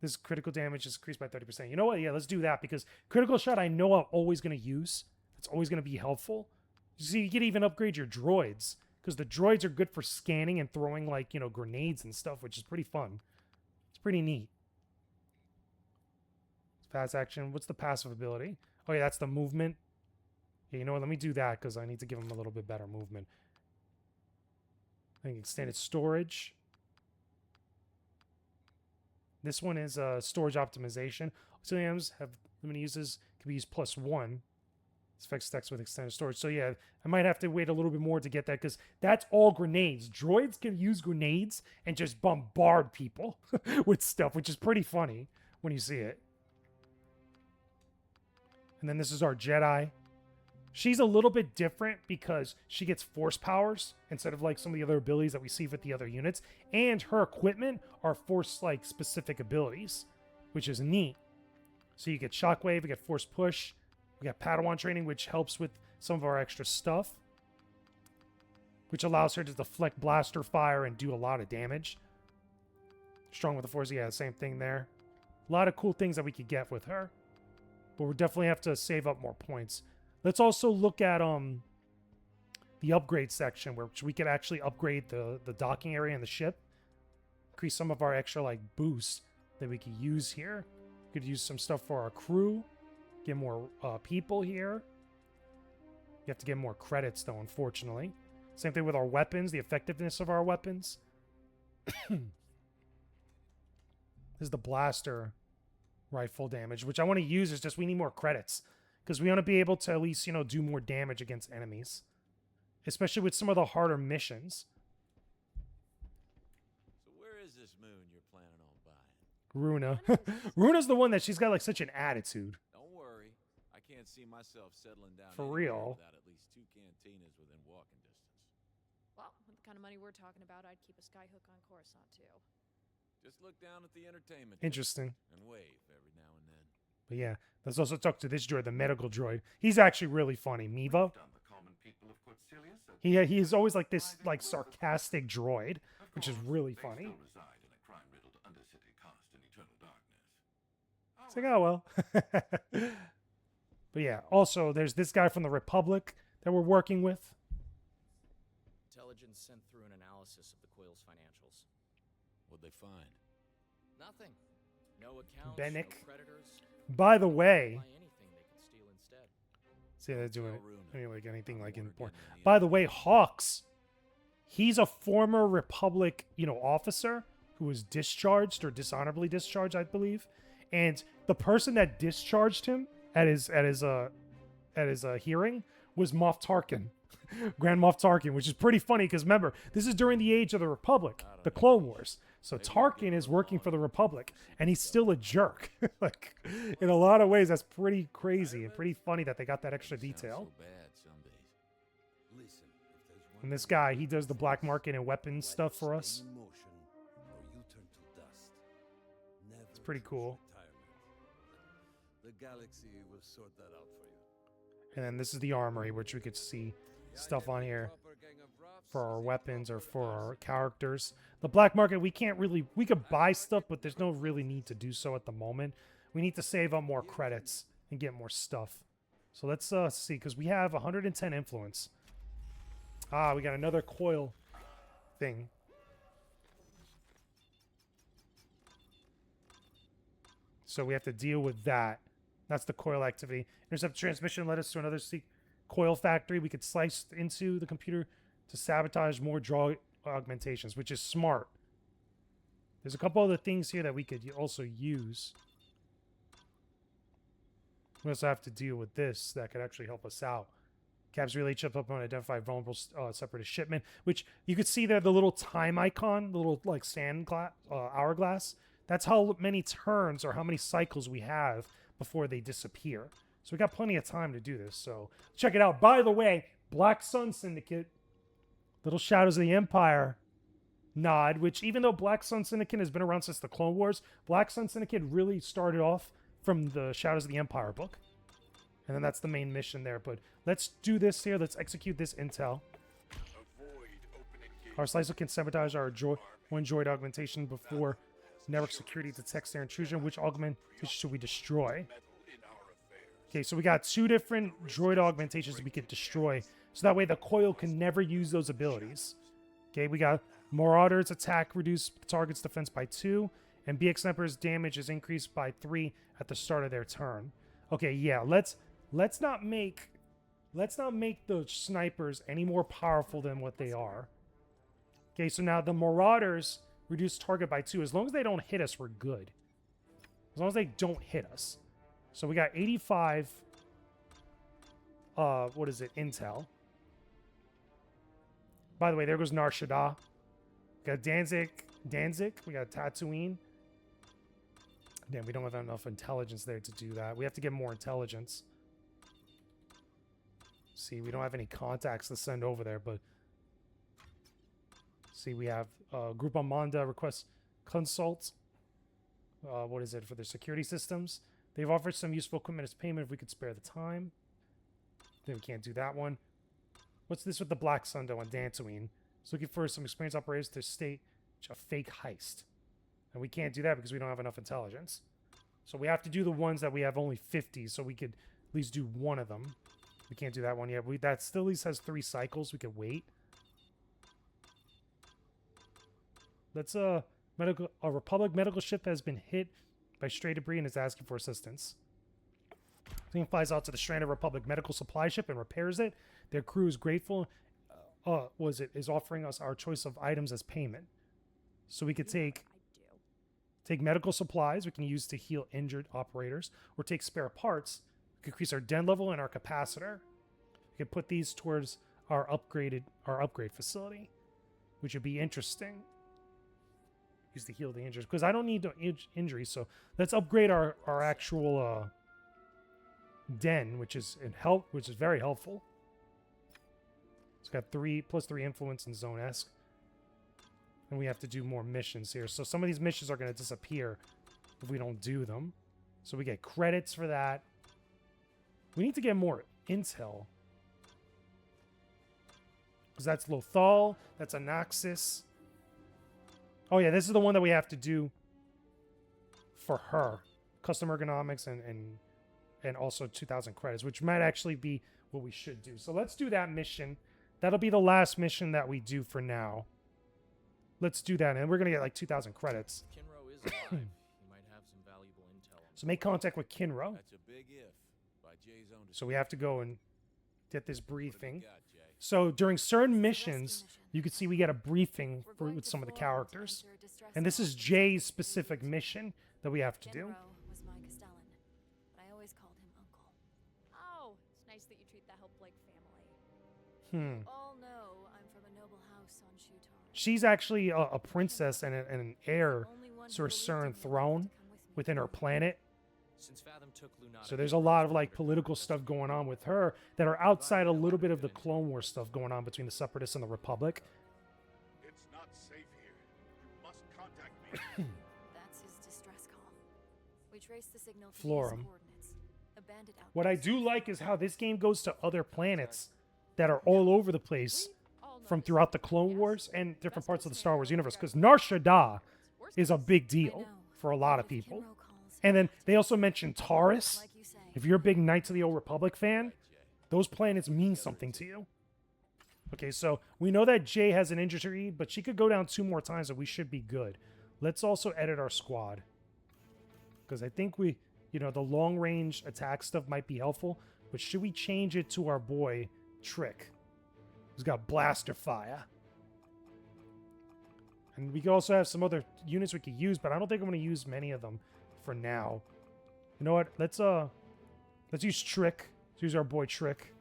This critical damage is increased by 30%. You know what? Yeah, let's do that because critical shot I know I'm always going to use. It's always going to be helpful. You see, you can even upgrade your droids because the droids are good for scanning and throwing, like, grenades and stuff, which is pretty fun. It's pretty neat. Fast action. What's the passive ability? Oh, yeah, that's the movement. Yeah, you know what? Let me do that because I need to give him a little bit better movement. I think extended storage. This one is storage optimization. Auxiliums have limited uses. Can be used +1. This affects stacks with extended storage. So yeah, I might have to wait a little bit more to get that because that's all grenades. Droids can use grenades and just bombard people with stuff, which is pretty funny when you see it. And then this is our Jedi. She's a little bit different because she gets force powers instead of like some of the other abilities that we see with the other units. And her equipment are force-like specific abilities, which is neat. So you get Shockwave, we get Force Push, we got Padawan training, which helps with some of our extra stuff, which allows her to deflect blaster fire and do a lot of damage. Strong with the Force, yeah, same thing there. A lot of cool things that we could get with her. But we'll definitely have to save up more points. Let's also look at the upgrade section, which we could actually upgrade the docking area in the ship. Increase some of our extra like boosts that we could use here. We could use some stuff for our crew. Get more people here. You have to get more credits, though, unfortunately. Same thing with our weapons, the effectiveness of our weapons. This is the blaster rifle damage, which I want to use. Is just we need more credits. Because we want to be able to at least, you know, do more damage against enemies. Especially with some of the harder missions. So where is this moon you're planning on buying? Runa. Runa's the one that she's got like such an attitude. Don't worry. I can't see myself settling down For anywhere real. without at least 2 cantinas within walking distance. Well, with the kind of money we're talking about, I'd keep a skyhook on Coruscant too. Just look down at the entertainment Interesting. and wave every now and then. But yeah, let's also talk to this droid, the medical droid. He's actually really funny. Miva. He's always like this like sarcastic droid, which is really funny. It's like, oh well. But yeah, also there's this guy from the Republic that we're working with. Intelligence sent through an analysis of the coil's financials. What'd they find? Nothing. No accounts, Bennick. no creditors. By the way, Buy anything they can steal instead. see they're doing it. Tell Runa. Anyway, like anything like We're important. getting in the By the way, Hawks, he's a former Republic, you know, officer who was discharged or dishonorably discharged, I believe. And the person that discharged him at his hearing was Moff Tarkin, Grand Moff Tarkin, which is pretty funny because remember, this is during the age of the Republic, the Clone Wars. So Tarkin is working for the Republic, and he's still a jerk. Like, in a lot of ways, that's pretty crazy and pretty funny that they got that extra Sounds detail. so bad some days. Listen, if there's one And this guy, he does the black market and weapons stuff for us. It's pretty cool. The galaxy will sort that out for you. And then this is the armory, which we could see stuff on here for our weapons or for our characters. The black market, we can't really, we could buy stuff, but there's no really need to do so at the moment. We need to save up more credits and get more stuff. So let's see, because we have 110 influence. Ah, we got another coil thing. So we have to deal with that. That's the coil activity. Intercept transmission led us to another coil factory. We could slice into the computer to sabotage more draw augmentations, which is smart. There's a couple other things here that we could also use. We also have to deal with this that could actually help us out. Cabs relay chip up on identify vulnerable separatist shipment, which you could see there the little time icon, the little like hourglass. That's how many turns or how many cycles we have before they disappear. So we got plenty of time to do this. So check it out. By the way, Black Sun Syndicate, Little Shadows of the Empire nod, which even though Black Sun Syndicate has been around since the Clone Wars, Black Sun Syndicate really started off from the Shadows of the Empire book. And then that's the main mission there. But let's do this here. Let's execute this intel. Our slicer can sabotage our one droid augmentation before network security detects their intrusion. Which augmentation should we destroy? Okay, so we got 2 different droid augmentations that we could destroy. So that way the coil can never use those abilities. Okay, we got Marauder's attack reduce target's defense by 2. And BX Sniper's damage is increased by 3 at the start of their turn. Okay, yeah, let's not make the snipers any more powerful than what they are. Okay, so now the Marauders reduce target by 2. As long as they don't hit us, we're good. As long as they don't hit us. So we got 85, what is it, intel. By the way, there goes Nar Shaddaa. We got Danzig, we got Tatooine. Damn, we don't have enough intelligence there to do that. We have to get more intelligence. See, we don't have any contacts to send over there, but... See, we have Group Amanda requests consult. What is it? For their security systems. They've offered some useful equipment as payment if we could spare the time. Then we can't do that one. What's this with the Black Sundo on Dantooine? It's looking for some experienced operators to stage a fake heist. And we can't do that because we don't have enough intelligence. So we have to do the ones that we have only 50, so we could at least do one of them. We can't do that one yet. That still at least has 3 cycles. We could wait. Let's a Republic medical ship has been hit by stray debris and is asking for assistance. Team flies out to the stranded Republic medical supply ship and repairs it. Their crew is grateful. Is offering us our choice of items as payment. So we could take medical supplies we can use to heal injured operators, or take spare parts. We can increase our den level and our capacitor. We could put these towards our upgrade facility, which would be interesting. Use to heal the injured, because I don't need the injuries. So let's upgrade our actual den, which is very helpful. It's got 3+3 influence and zone-esque. And we have to do more missions here. So some of these missions are going to disappear if we don't do them. So we get credits for that. We need to get more intel. Because that's Lothal. That's Anaxis. Oh yeah, this is the one that we have to do for her. Custom ergonomics and also 2,000 credits, which might actually be what we should do. So let's do that mission. That'll be the last mission that we do for now. Let's do that, and we're gonna get like 2,000 credits. Kinro is alive. He might have some valuable intel. So make contact with Kinro. That's a big if. By Jay's own So we have to go and get this briefing. got, Jay. So during certain missions, you can see we get a briefing with some of the characters. And this is Jay's specific mission that we have to do. Kinro was my Castellan, but I always called him Uncle. Oh, it's nice that you treat that help like family. All know I'm from a noble house on Shutar. She's actually a princess and an heir to a certain throne within her planet. Since Fathom took Lunata, So there's a lot of like political stuff going on with her that are outside a little bit of the Clone Wars stuff going on between the Separatists and the Republic. It's not safe here. You must contact me. That's his distress call. We traced the signal to Florum. his coordinates. A bandit What I outpost. do like is how this game goes to other planets that are all over the place from throughout the Clone Wars and different parts of the Star Wars universe. Because Nar Shaddaa is a big deal for a lot of people. And then they also mentioned Taurus. Like you say, If you're a big Knights of the Old Republic fan, those planets mean something to you. Okay, so we know that Jay has an injury, but she could go down 2 more times and we should be good. Let's also edit our squad. Because I think the long-range attack stuff might be helpful. But should we change it to our boy, Trick? Who's got blaster fire. And we could also have some other units we could use, but I don't think I'm going to use many of them for now. You know what? Let's use Trick. Let's use our boy Trick.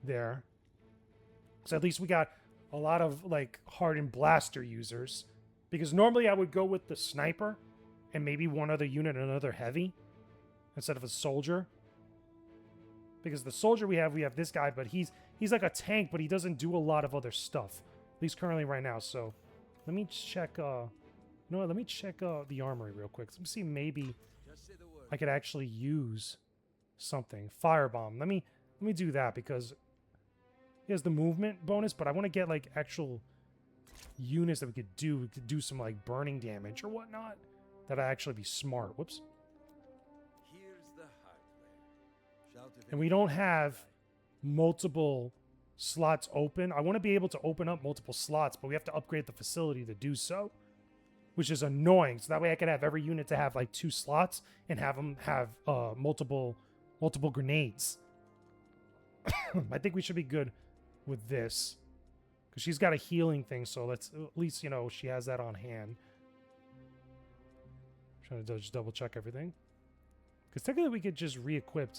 There. So at least we got a lot of like hardened blaster users. Because normally I would go with the sniper and maybe one other unit, another heavy, instead of a soldier. Because the soldier we have this guy, but he's like a tank, but he doesn't do a lot of other stuff. At least currently right now. So let me check let me check the armory real quick. Let me see, maybe Just say the word. I could actually use something. Firebomb. Let me do that because he has the movement bonus, but I want to get like actual units that we could do. We could do some like burning damage or whatnot. That'd actually be smart. Whoops. Here's the hardware. Shout if And we don't have multiple slots open. I want to be able to open up multiple slots, but we have to upgrade the facility to do so, which is annoying. So that way I can have every unit to have like 2 slots and have them have multiple grenades. I think we should be good with this because she's got a healing thing. So let's at least, she has that on hand. Trying to just double check everything. Because technically we could just re-equip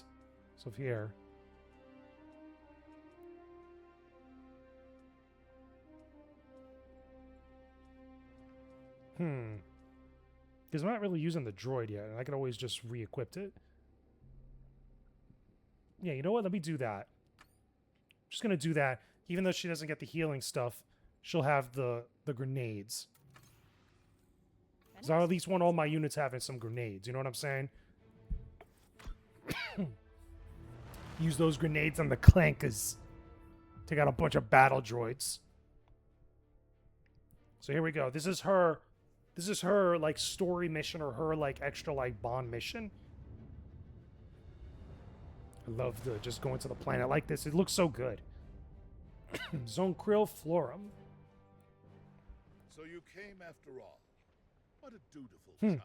stuff here. Because I'm not really using the droid yet, and I can always just re-equip it. Yeah, you know what? Let me do that. I'm just going to do that. Even though she doesn't get the healing stuff, she'll have the grenades. Because I at least want all my units having some grenades. You know what I'm saying? Use those grenades on the clankers. Take out a bunch of battle droids. So here we go. This is her like story mission or her like extra like bond mission. I love just going to the planet like this. It looks so good. Zone Krill Florum. So you came after all. What a dutiful child you've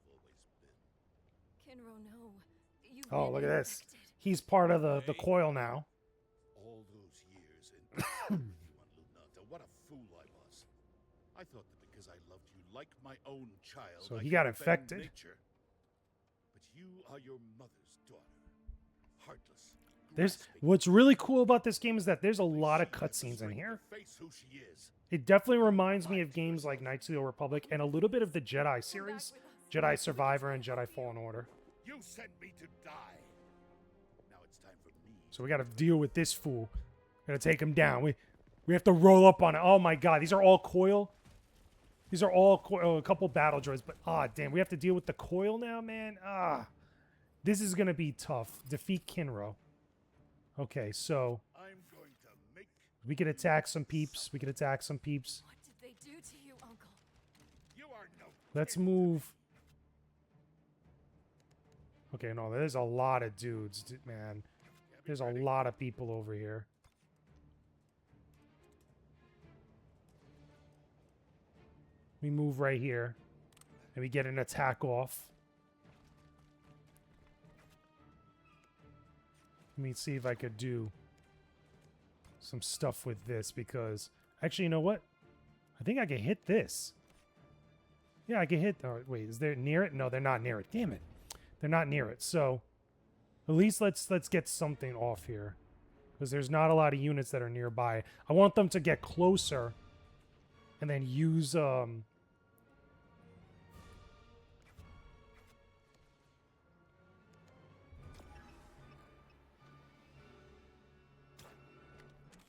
always been. Kinro, no. Oh, look at been this. infected. He's part of the coil now. All those years in you on Lunata, what a fool I was. I thought that because I loved you like my own child, So I he could got bend infected. Nature. But you are your mother's daughter. Heartless. There's grasping. what's really cool about this game is that there's a lot of She had the cutscenes in strength here. to face who she is. It definitely reminds me of games like Knights of the Old Republic and a little bit of the Jedi series, Jedi Survivor and Jedi Fallen Order. You sent me to die. Now it's time for me. So we got to deal with this fool. Gotta take him down. We have to roll up on it. Oh my god, these are all coil. These are all coil. Oh, a couple battle droids, but damn, we have to deal with the coil now, man. This is gonna be tough. Defeat Kinro. Okay, so I'm going to make we could attack some peeps. We could attack some peeps. What did they do to you, Uncle? you are no Let's kid. move. Okay, no, there's a lot of dudes, man. There's a lot of people over here. We move right here. And we get an attack off. Let me see if I could do some stuff with this because... Actually, you know what? I think I can hit this. Yeah, I can hit... Oh, wait, is there near it? No, they're not near it. Damn it. They're not near it. So, at least let's get something off here. Because there's not a lot of units that are nearby. I want them to get closer. And then use...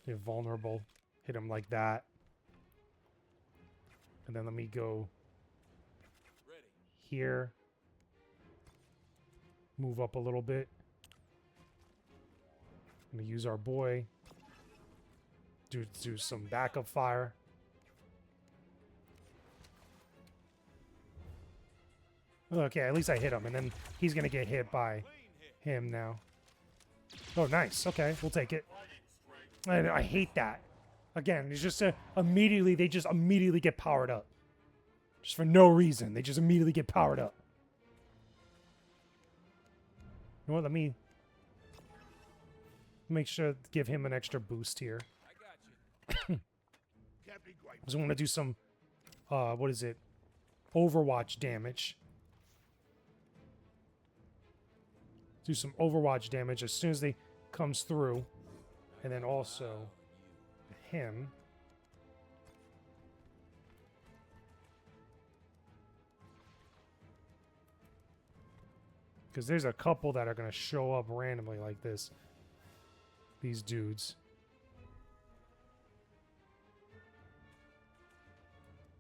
They're vulnerable. Hit them like that. And then let me go Ready. here. Move up a little bit. I'm gonna use our boy. Do some backup fire. Okay, at least I hit him, and then he's gonna get hit by him now. Oh, nice. Okay, we'll take it. I hate that. Again, it's just immediately, they just immediately get powered up. Just for no reason. They just immediately get powered up. You know what? Let me make sure to give him an extra boost here. I got you. Can't be quite. Because I want to do some, what is it? Overwatch damage. Do some Overwatch damage as soon as they comes through. And then also him. Because there's a couple that are going to show up randomly like this. These dudes.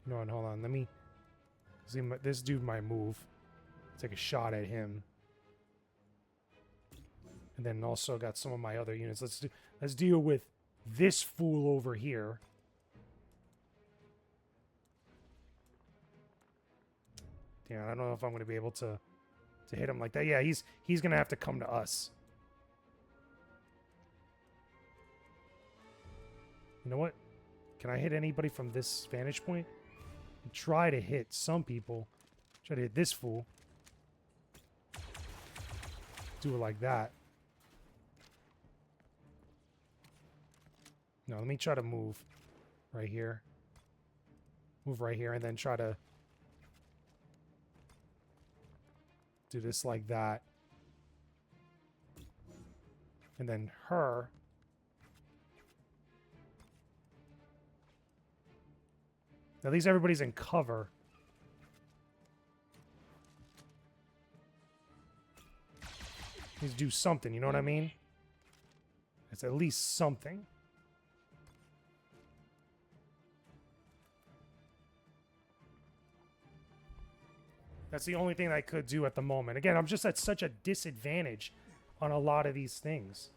You know what? Hold on. Let me... See, this dude might move. Take a shot at him. And then also got some of my other units. Let's deal with this fool over here. Damn, I don't know if I'm going to be able to hit him like that. Yeah, he's going to have to come to us. You know what? Can I hit anybody from this vantage point? Try to hit some people. Try to hit this fool. Do it like that. No, let me try to move right here. Move right here and then try to do this like that. And then her. At least everybody's in cover. Let's do something, you know what I mean? It's at least something. That's the only thing I could do at the moment. Again, I'm just at such a disadvantage on a lot of these things.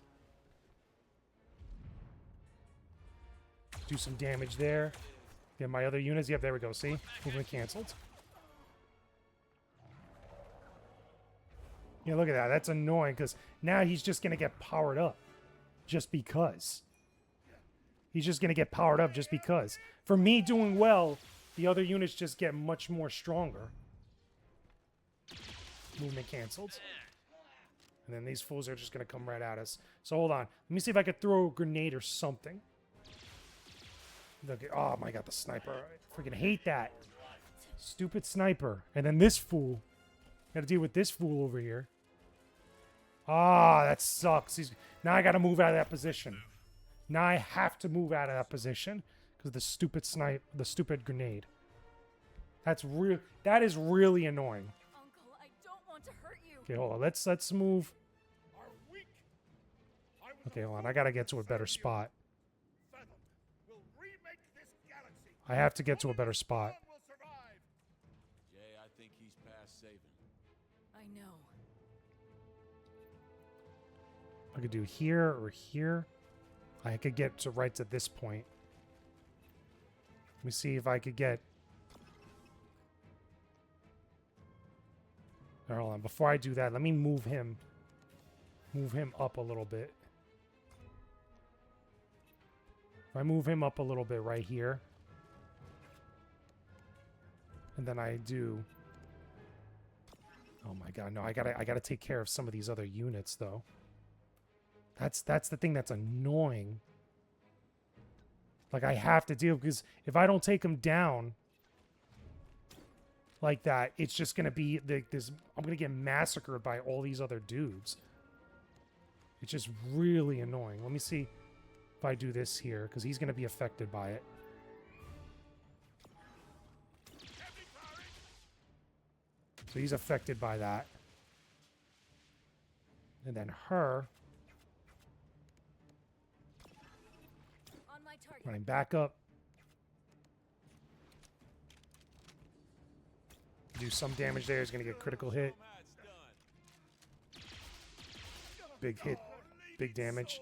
Do some damage there. Get my other units. Yep, there we go. See? Movement canceled. Yeah, look at that. That's annoying because now he's just going to get powered up just because. He's just going to get powered up just because. For me doing well, the other units just get much more stronger. Movement canceled. And then these fools are just going to come right at us. So hold on. Let me see if I could throw a grenade or something. Okay. Oh my god, the sniper. I freaking hate that. Stupid sniper. And then this fool. Gotta deal with this fool over here. Ah, that sucks. Now I gotta move out of that position. Now I have to move out of that position. Because the stupid grenade. That is really annoying. Uncle, I don't want to hurt you. Okay, hold on. Let's move. Okay, hold on. I gotta get to a better spot. I have to get to a better spot. Jay, I think he's past saving. I know. I could do here or here. I could get to right to this point. Let me see if I could get... All right, hold on. Before I do that, let me move him. Move him up a little bit. If I move him up a little bit right here. And then I do... Oh my god, no, I gotta take care of some of these other units though. That's the thing that's annoying. Like I have to deal, because if I don't take them down like that, it's just gonna be I'm gonna get massacred by all these other dudes. It's just really annoying. Let me see if I do this here, because he's gonna be affected by it. So he's affected by that. And then her. On my target. Running back up. Do some damage there. He's going to get a critical hit. Big hit. Big damage.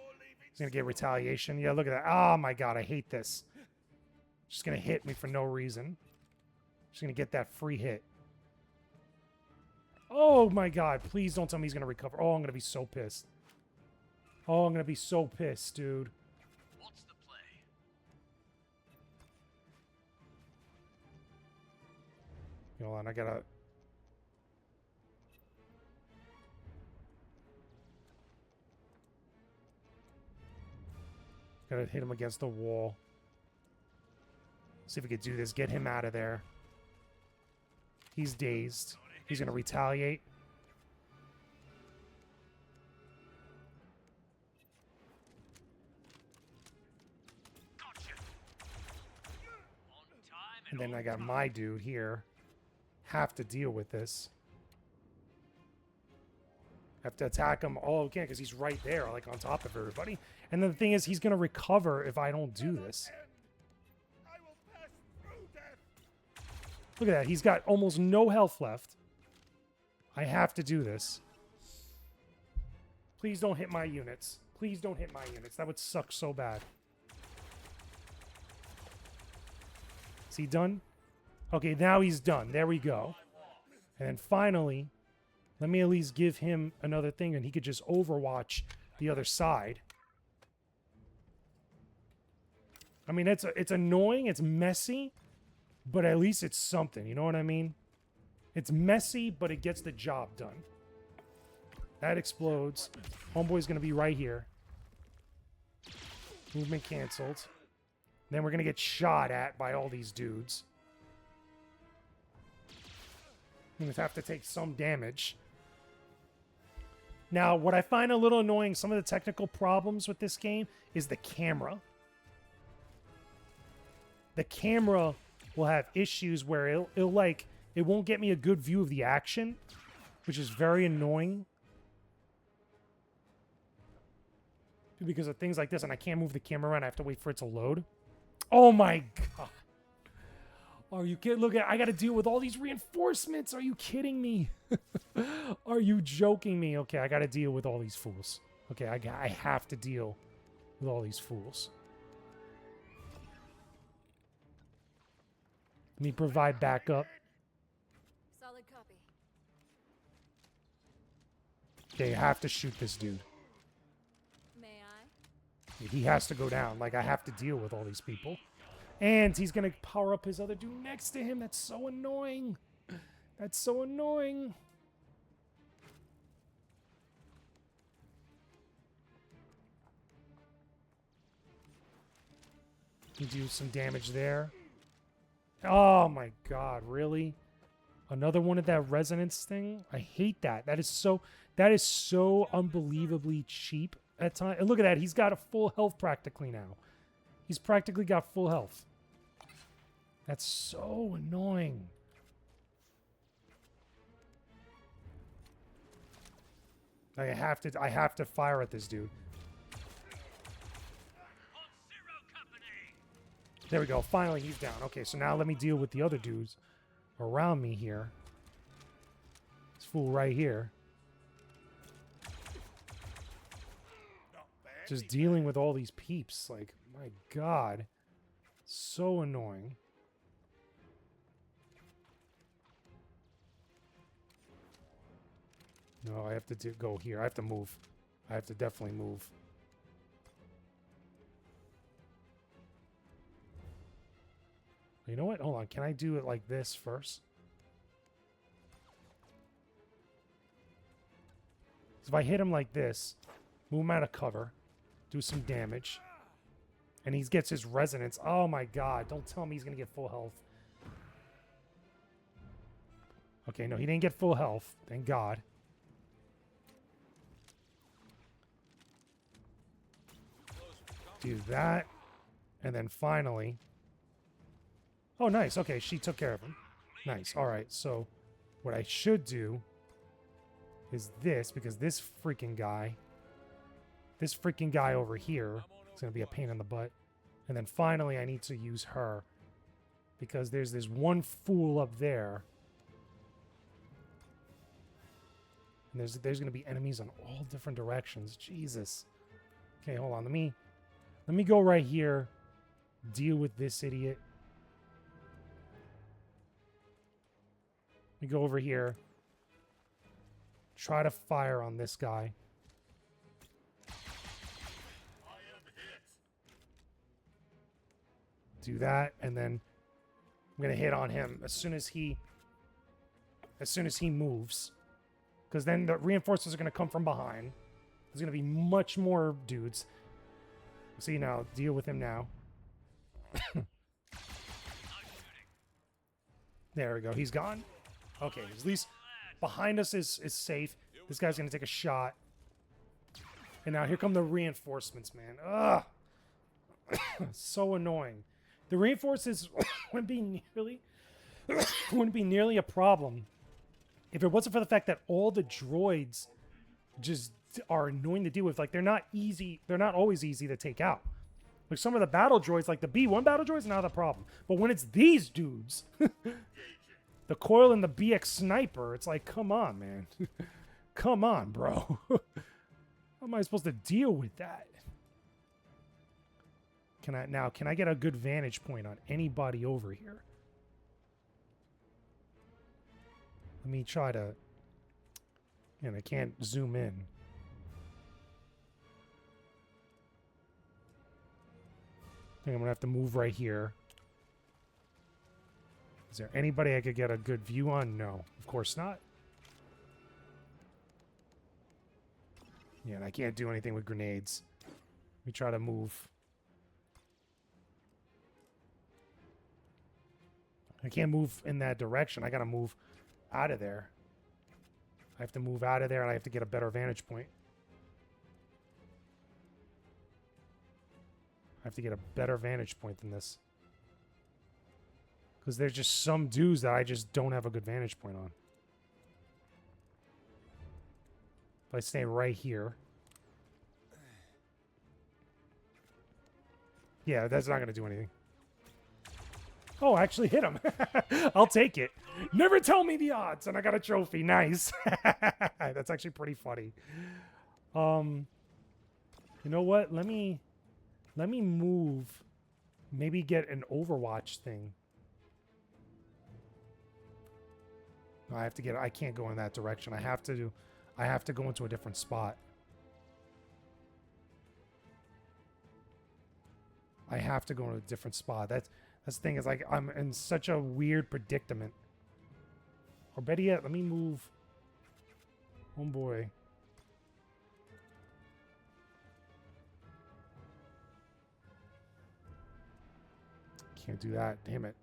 He's going to get retaliation. Yeah, look at that. Oh my god, I hate this. Just going to hit me for no reason. Just going to get that free hit. Oh my god, please don't tell me he's going to recover. Oh, I'm going to be so pissed. Oh, I'm going to be so pissed, dude. What's the play? Hold on, I gotta... Gotta hit him against the wall. See if we could do this. Get him out of there. He's dazed. He's gonna retaliate. And then I got my dude here. Have to deal with this. Have to attack him all again because he's right there, like on top of everybody. And then the thing is, he's gonna recover if I don't do this. Look at that. He's got almost no health left. I have to do this. Please don't hit my units. Please don't hit my units. That would suck so bad. Is he done? Okay, now he's done. There we go. And then finally, let me at least give him another thing and he could just overwatch the other side. I mean, it's annoying. It's messy. But at least it's something. You know what I mean? It's messy, but it gets the job done. That explodes. Homeboy's going to be right here. Movement canceled. Then we're going to get shot at by all these dudes. I'm going to have to take some damage. Now, what I find a little annoying, some of the technical problems with this game, is the camera. The camera will have issues where it won't get me a good view of the action, which is very annoying because of things like this, and I can't move the camera around. I have to wait for it to load. Oh my god. Are you kidding? Look, I got to deal with all these reinforcements. Are you kidding me? Are you joking me? Okay, I got to deal with all these fools. Okay, I have to deal with all these fools. Let me provide backup. Solid copy. Okay, I have to shoot this dude. May I? He has to go down. Like, I have to deal with all these people. And he's going to power up his other dude next to him. That's so annoying. That's so annoying. You do some damage there. Oh my god, really? Another one of that resonance thing? I hate that. That is so unbelievably cheap at times. And look at that, he's got a full health practically now. He's practically got full health. That's so annoying. I have to fire at this dude. There we go. Finally, he's down. Okay, so now let me deal with the other dudes around me here. This fool right here. Just dealing with all these peeps. Like, my god. So annoying. No, I have to go here. I have to move. I have to definitely move. You know what? Hold on. Can I do it like this first? So if I hit him like this, move him out of cover, do some damage, and he gets his resonance. Oh my god. Don't tell me he's going to get full health. Okay, no, he didn't get full health. Thank God. Do that. And then finally... Oh, nice. Okay, she took care of him. Nice. All right, so what I should do is this, because this freaking guy over here is going to be a pain in the butt. And then finally I need to use her, because there's this one fool up there. And there's going to be enemies on all different directions. Jesus. Okay, hold on. Let me go right here, deal with this idiot. Let me go over here. Try to fire on this guy. Do that, and then I'm gonna hit on him as soon as he moves. Because then the reinforcements are gonna come from behind. There's gonna be much more dudes. See now, deal with him now. There we go, he's gone. Okay, at least behind us is safe. This guy's gonna take a shot. And now here come the reinforcements, man. Ugh! So annoying. The reinforcements wouldn't be nearly a problem if it wasn't for the fact that all the droids just are annoying to deal with. Like, they're not always easy to take out. Like, some of the battle droids, like the B1 battle droids, not a problem. But when it's these dudes, the Coil and the BX Sniper, it's like, come on, man. Come on, bro. How am I supposed to deal with that? Can I get a good vantage point on anybody over here? Let me try to... And I can't zoom in. I think I'm going to have to move right here. Is there anybody I could get a good view on? No, of course not. Yeah, and I can't do anything with grenades. Let me try to move. I can't move in that direction. I gotta move out of there. I have to move out of there, and I have to get a better vantage point. I have to get a better vantage point than this. Because there's just some dudes that I just don't have a good vantage point on. If I stay right here. Yeah, that's not going to do anything. Oh, I actually hit him. I'll take it. Never tell me the odds, and I got a trophy. Nice. That's actually pretty funny. You know what? Let me move. Maybe get an Overwatch thing. I can't go in that direction. I have to go into a different spot. I have to go to a different spot. That's the thing, is like I'm in such a weird predicament. Or better yet, let me move. Oh boy. Can't do that. Damn it.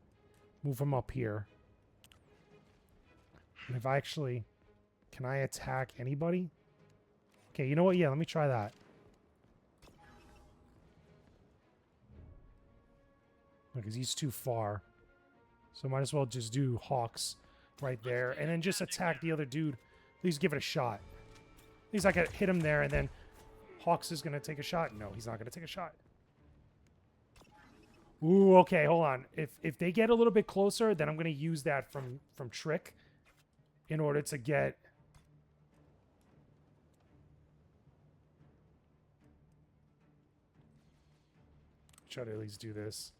Move him up here. And if I actually... Can I attack anybody? Okay, you know what? Yeah, let me try that. Because he's too far. So might as well just do Hawks right there. And then just attack the other dude. At least give it a shot. At least I can hit him there and then Hawks is going to take a shot. No, he's not going to take a shot. Ooh, okay, hold on. If they get a little bit closer, then I'm going to use that from Trick in order to get... Try to at least do this.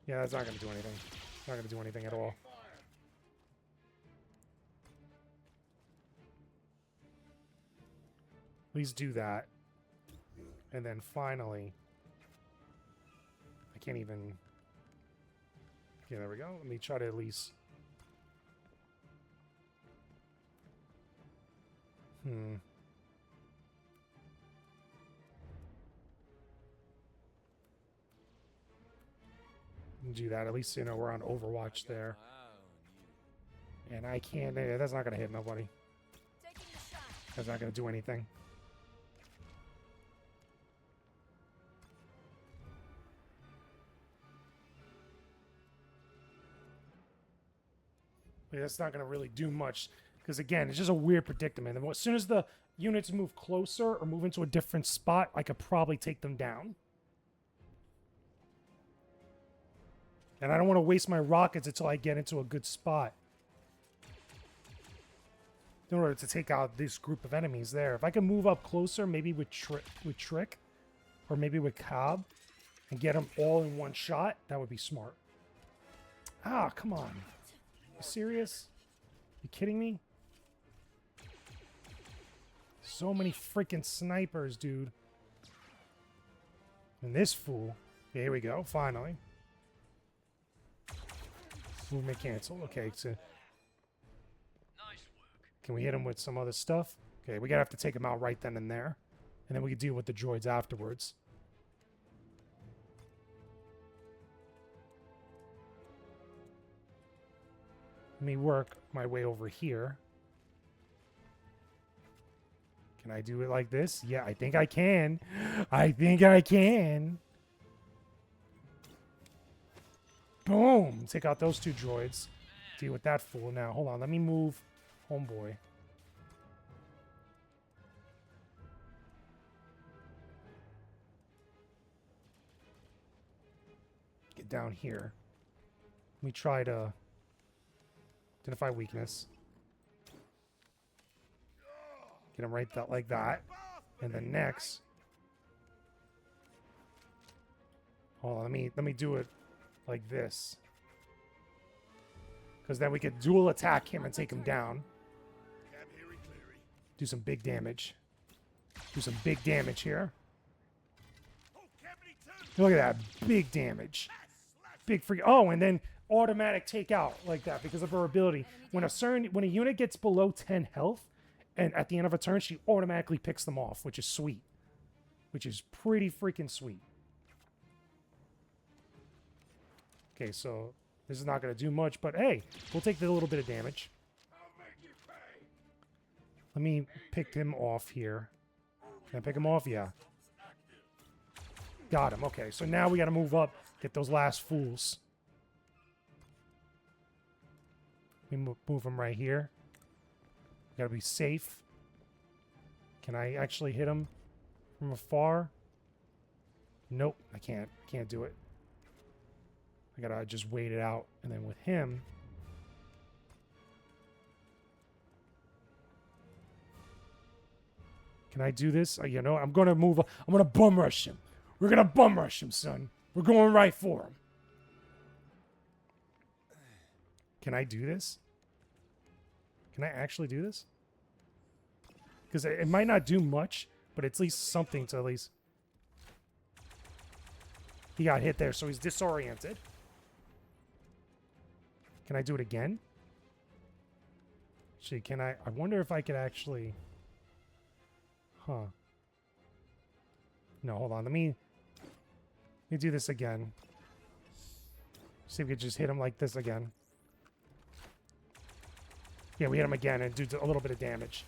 Yeah, that's not going to do anything. Not going to do anything at all. At least do that. And then finally... I can't even... Okay, there we go. Let me try to at least... Do that. At least, you know, we're on Overwatch there. And I can't... That's not going to hit nobody. That's not going to do anything. That's not going to really do much. Because, again, it's just a weird predicament. And as soon as the units move closer or move into a different spot, I could probably take them down. And I don't want to waste my rockets until I get into a good spot. In order to take out this group of enemies there. If I can move up closer, maybe with Trick, or maybe with Cobb, and get them all in one shot, that would be smart. Ah, come on. You serious? You kidding me? So many freaking snipers, dude. And this fool. Okay, here we go, finally. Movement canceled. Okay, so can we hit him with some other stuff? Okay, we gotta have to take him out right then and there. And then we can deal with the droids afterwards. Let me work my way over here. Can I do it like this? Yeah, I think I can. I think I can. Boom! Take out those two droids. Deal with that fool now. Hold on, let me move homeboy. Get down here. Let me try to identify weakness. Get him right like that. And then next. Hold on, let me do it like this. Because then we could dual attack him and take him down. Do some big damage. Do some big damage here. Look at that. Big damage. Big free. Oh, and then automatic takeout like that because of her ability. When a unit gets below 10 health, and at the end of a turn, she automatically picks them off, which is sweet. Which is pretty freaking sweet. Okay, so this is not going to do much, but hey, we'll take the little bit of damage. Let me pick him off here. Can I pick him off? Yeah. Got him. Okay, so now we got to move up, get those last fools. We move him right here. Got to be safe. Can I actually hit him from afar? Nope, I can't. Can't do it. I gotta just wait it out. And then with him... Can I do this? You know, I'm gonna move... I'm gonna bum rush him. We're gonna bum rush him, son. We're going right for him. Can I do this? Can I actually do this? Because it might not do much, but it's at least something to at least... He got hit there, so he's disoriented. Can I do it again? Actually, can I... I wonder if I could actually... Huh. No, hold on. Let me Let me do this again. See if we could just hit him like this again. Yeah, we hit him again and do a little bit of damage.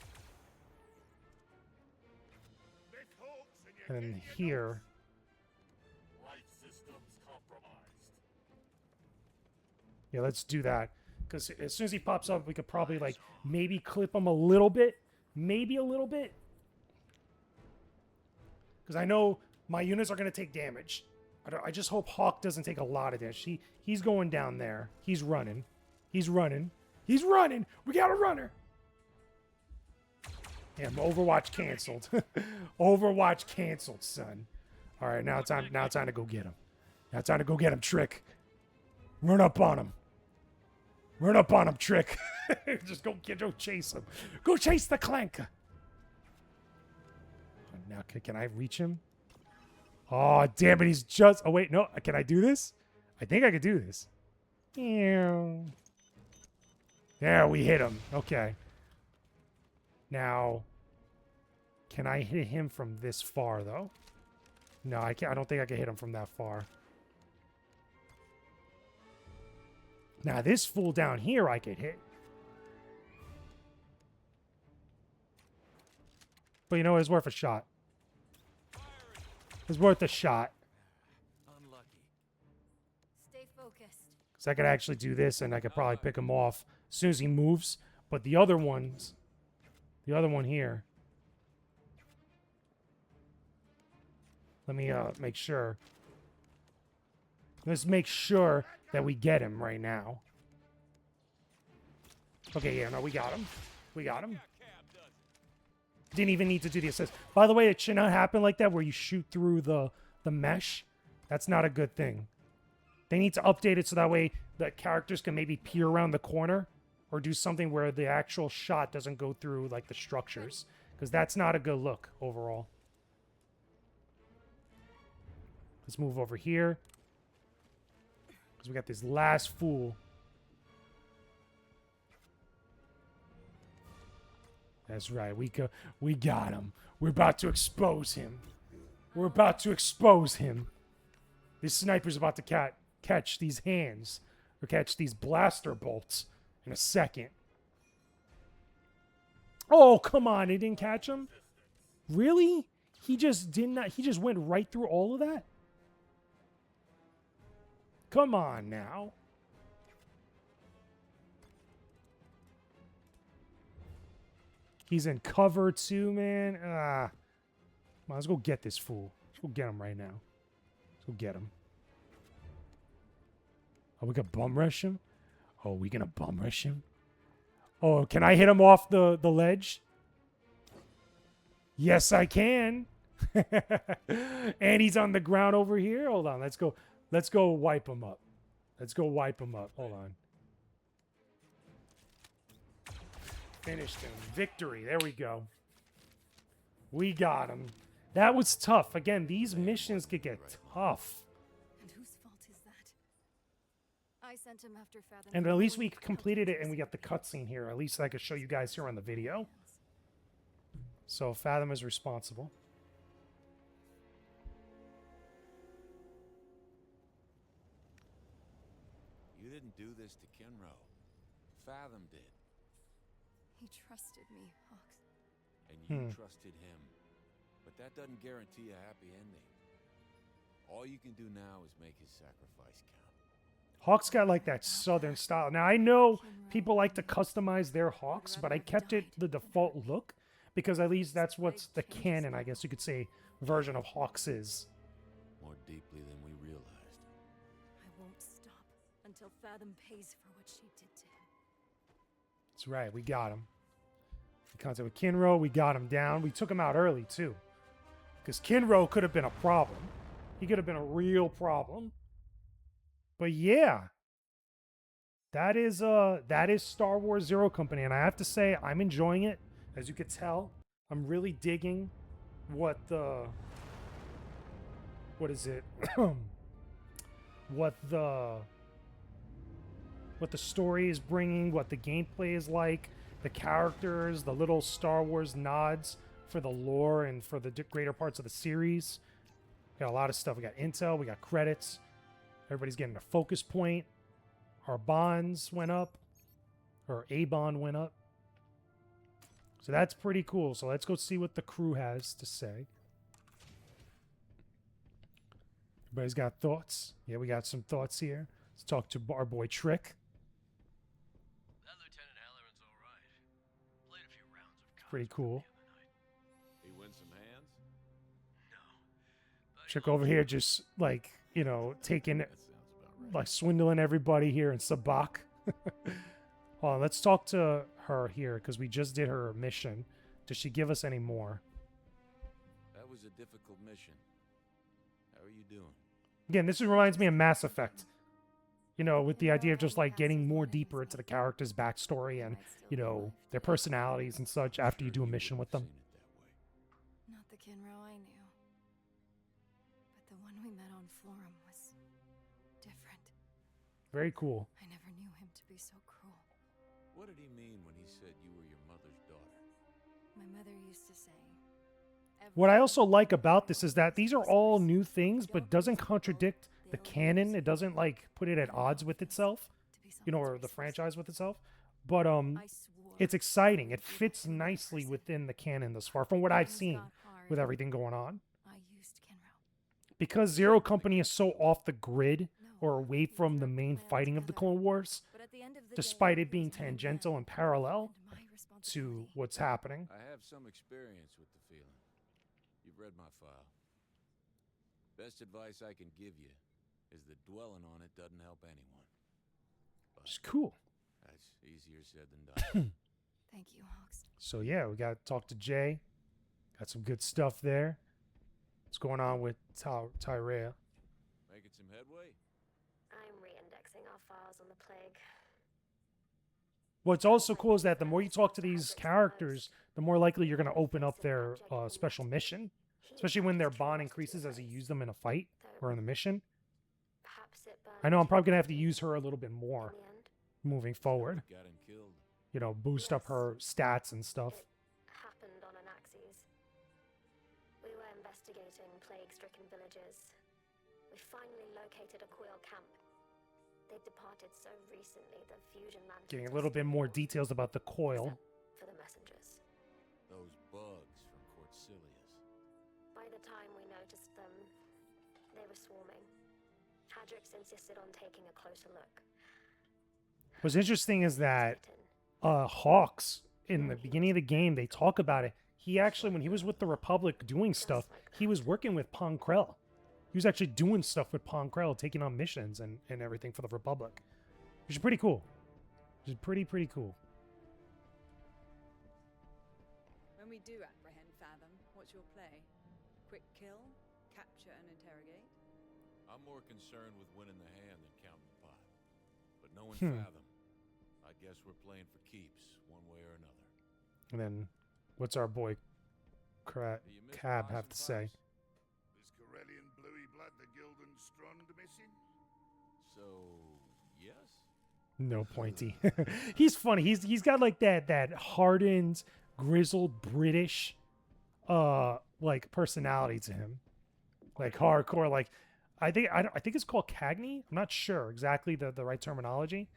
And then here. Yeah, let's do that. Because as soon as he pops up, we could probably, like, maybe clip him a little bit. Maybe a little bit. Because I know my units are going to take damage. I just hope Hawk doesn't take a lot of damage. He's going down there. He's running. He's running. He's running! We got a runner! Damn, Overwatch canceled. Overwatch canceled, son. Alright, now it's time to go get him. Now it's time to go get him, Trick. Run up on him. Run up on him, Trick. Just go chase him. Go chase the clanker. Now, can I reach him? Oh, damn it, he's just... Oh, wait, no. Can I do this? I think I could do this. Ew. There, we hit him. Okay. Now, can I hit him from this far, though? No, I can't. I don't think I can hit him from that far. Now, this fool down here I could hit. But you know, it's worth a shot. It's worth a shot. Unlucky. Stay focused. Because I could actually do this, and I could probably pick him off as soon as he moves. But the other one here. Let me make sure. Let's make sure that we get him right now. Okay, yeah, no, we got him. We got him. Didn't even need to do the assist. By the way, it should not happen like that where you shoot through the mesh. That's not a good thing. They need to update it so that way the characters can maybe peer around the corner or do something where the actual shot doesn't go through like the structures, because that's not a good look overall. Let's move over here because we got this last fool. That's right. We got him. We're about to expose him. We're about to expose him. This sniper's about to catch these hands or catch these blaster bolts in a second. Oh, come on. It didn't catch him? Really? He just went right through all of that? Come on now. He's in cover too, man. Come on, let's go get this fool. Let's go get him right now. Let's go get him. Oh, we gonna bum rush him? Oh, we gonna bum rush him? Oh, can I hit him off the ledge? Yes, I can. And he's on the ground over here. Hold on, let's go wipe him up. Let's go wipe him up. Hold on. Finished him. Victory. There we go. We got him. That was tough. Again, these missions could get tough. And whose fault is that? I sent him after Fathom. And at least we completed it and we got the cutscene here. At least I could show you guys here on the video. So Fathom is responsible. You didn't do this to Kinro. Fathom did. He trusted me, Hawks. And you trusted him. But that doesn't guarantee a happy ending. All you can do now is make his sacrifice count. Hawks got like that southern style. Now I know people like to customize their Hawks, but I kept it the default look because at least that's what's the canon, I guess you could say, version of Hawks is. More deeply than we realized. I won't stop until Fathom pays for what she did to him. That's right, we got him. In contact with Kinro, we got him down. We took him out early too, because Kinro could have been a problem. He could have been a real problem. But yeah, that is Star Wars Zero Company, and I have to say I'm enjoying it. As you could tell, I'm really digging what the story is bringing, what the gameplay is like, the characters, the little Star Wars nods for the lore and for the greater parts of the series. Got a lot of stuff. We got intel. We got credits. Everybody's getting a focus point. Our bonds went up. Or a bond went up. So that's pretty cool. So let's go see what the crew has to say. Everybody's got thoughts. Yeah, we got some thoughts here. Let's talk to our boy Trick. That Lieutenant Halloran's all right. Played a few rounds of cards Pretty cool. the other night. He win some hands? No. But Trick over here just, like, you know, taking, That sounds about right. like, swindling everybody here in Sabak. Hold on, let's talk to her here, because we just did her mission. Does she give us any more? That was a difficult mission. How are you doing? Again, this reminds me of Mass Effect. You know, with the idea of just, like, getting more deeper into the character's backstory and, you know, their personalities and such after you do a mission with them. Seen it that way. Not the Kinro I knew. But the one we met on Florum was different. Very cool. I never knew him to be so cruel. What did he mean when he said you were your mother's daughter? My mother used to say. What I also like about this is that these are all new things, but doesn't contradict the canon. It doesn't, like, put it at odds with itself, you know, or the franchise with itself. But it's exciting. It fits nicely within the canon thus far, from what I've seen with everything going on. I used Kinro. Because Zero Company is so off the grid or away from the main fighting of the Clone Wars, But at the end of the despite day, it being was my tangential will and parallel and my to responsibility. what's happening. I have some experience with the feeling. You've read my file. Best advice I can give you is that dwelling on it doesn't help anyone. But It's cool. that's easier said than done. Thank you, Hawks. So yeah, we got to talk to Jay. Got some good stuff there. What's going on with Tyrea? Making some headway? I'm re-indexing our files on the plague. What's also cool is that the more you talk to these characters, the more likely you're going to open up their special mission. Especially when their bond increases as you use them in a fight or in the mission. Perhaps it I know I'm probably going to have to use her a little bit more in the end. moving forward. Got him killed. You know, boost up her stats and stuff. It happened on Anaxes. We were investigating plague-stricken villages. We finally located a Coil camp. They departed so recently the fusion man Getting a little bit more details about the coil. for the messengers. Those bugs from Cortilius. By the time we noticed them, they were swarming. Hadrix insisted on taking a closer look. What's interesting is that Written. Hawks, in the beginning of the game, they talk about it. He actually, when he was with the Republic doing stuff, he was working with Ponkrell. He was actually doing stuff with Ponkrell, taking on missions and everything for the Republic. Which is pretty cool. Which is pretty cool. When we do apprehend Fathom, what's your play? Quick kill, capture and interrogate? I'm more concerned with winning the hand than counting the pot. But knowing Hmm. Fathom, I guess we're playing for keeps, one way or another. And then, what's our boy Do you miss Cab pies have and to say? pies? Is Corellian Bluey Blood the Gildan Strond missing? So, yes? No pointy. He's funny. He's got like that hardened, grizzled British like personality to him. Like hardcore, like I think it's called Cagney. I'm not sure exactly the right terminology.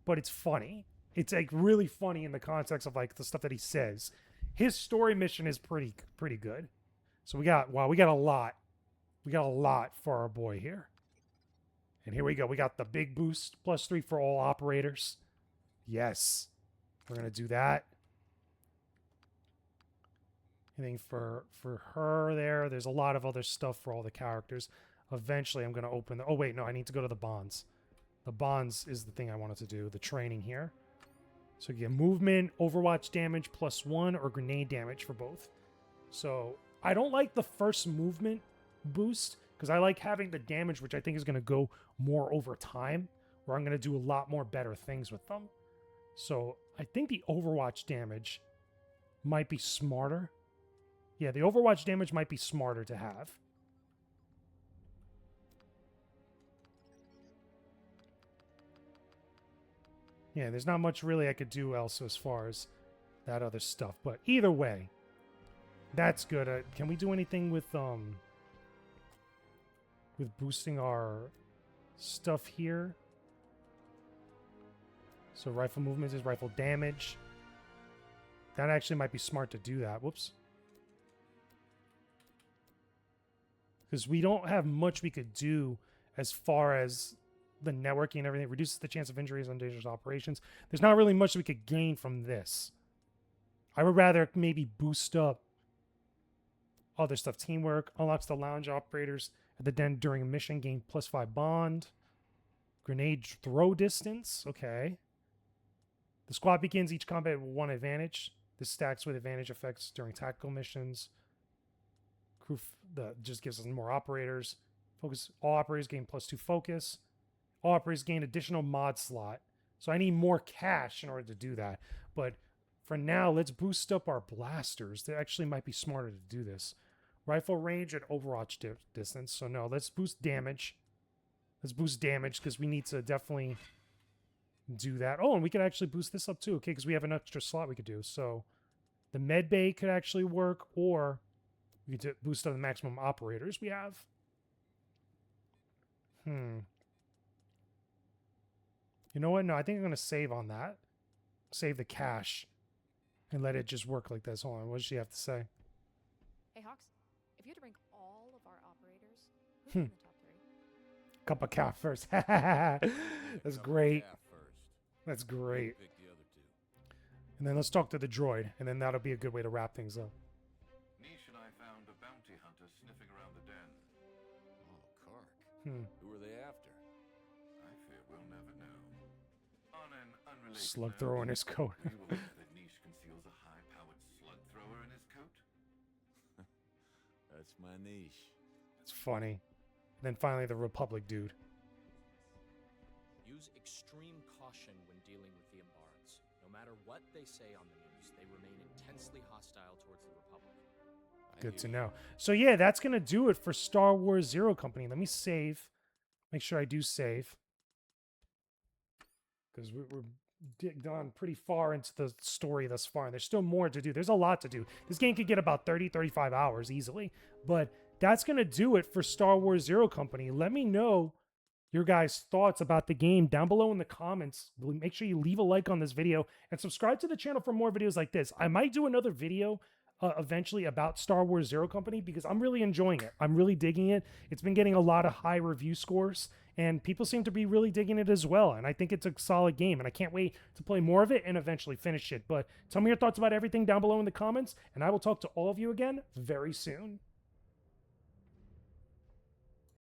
But it's funny. It's like really funny in the context of like the stuff that he says. His story mission is pretty good. So we got a lot. We got a lot for our boy here. And here we go. We got the big boost, +3 for all operators. Yes. We're going to do that. Anything for her there. There's a lot of other stuff for all the characters. Eventually, I'm going to open the... Oh, wait. No, I need to go to the bonds. The bonds is the thing I wanted to do. The training here. So you get movement, Overwatch damage +1, or grenade damage for both. So I don't like the first movement boost because I like having the damage, which I think is going to go more over time, where I'm going to do a lot more better things with them. So I think the Overwatch damage might be smarter. Yeah, the Overwatch damage might be smarter to have. Yeah, there's not much really I could do else as far as that other stuff. But either way, that's good. Can we do anything with with boosting our stuff here. So rifle movement is rifle damage. That actually might be smart to do that. Whoops. Because we don't have much we could do as far as the networking and everything. It reduces the chance of injuries on dangerous operations. There's not really much we could gain from this. I would rather maybe boost up other stuff. Teamwork unlocks the lounge operators at the den during a mission. Gain +5 bond. Grenade throw distance. Okay. The squad begins each combat with 1 advantage. This stacks with advantage effects during tactical missions. Crew just gives us more operators. Focus. All operators gain +2 focus. All operators gain additional mod slot. So I need more cash in order to do that. But for now, let's boost up our blasters. They actually might be smarter to do this. Rifle range and overwatch distance. So no, let's boost damage. Let's boost damage because we need to definitely do that. Oh, and we could actually boost this up too, okay? Because we have an extra slot we could do. So the med bay could actually work, or we could boost up the maximum operators we have. You know what? No, I think I'm going to save on that. Save the cash and let it just work like this. Hold on. What does she have to say? Hey, Hawks, if you had to rank all of our operators, who's in the top 3? Cup of cat first. That's great. That's great. And then let's talk to the droid, and then that'll be a good way to wrap things up. Niche and I found a bounty hunter sniffing around the den. Oh, Kark. Hmm. Who are they after? I fear we'll never know. On an unrelated Slug note, thrower in his coat. are you aware that Niche conceals a high-powered slug thrower in his coat? That's my niche. It's funny. And then finally, the Republic dude. Use extreme caution when dealing with the Embards. No matter what they say on the news, they remain intensely hostile towards the Republic. Good to know. So yeah, that's going to do it for Star Wars Zero Company. Let me save. Make sure I do save. Because we're gone pretty far into the story thus far. And there's still more to do. There's a lot to do. This game could get about 30, 35 hours easily. But that's going to do it for Star Wars Zero Company. Let me know your guys' thoughts about the game down below in the comments. Make sure you leave a like on this video and subscribe to the channel for more videos like this. I might do another video eventually about Star Wars Zero Company because I'm really enjoying it. I'm really digging it. It's been getting a lot of high review scores and people seem to be really digging it as well. And I think it's a solid game and I can't wait to play more of it and eventually finish it. But tell me your thoughts about everything down below in the comments and I will talk to all of you again very soon.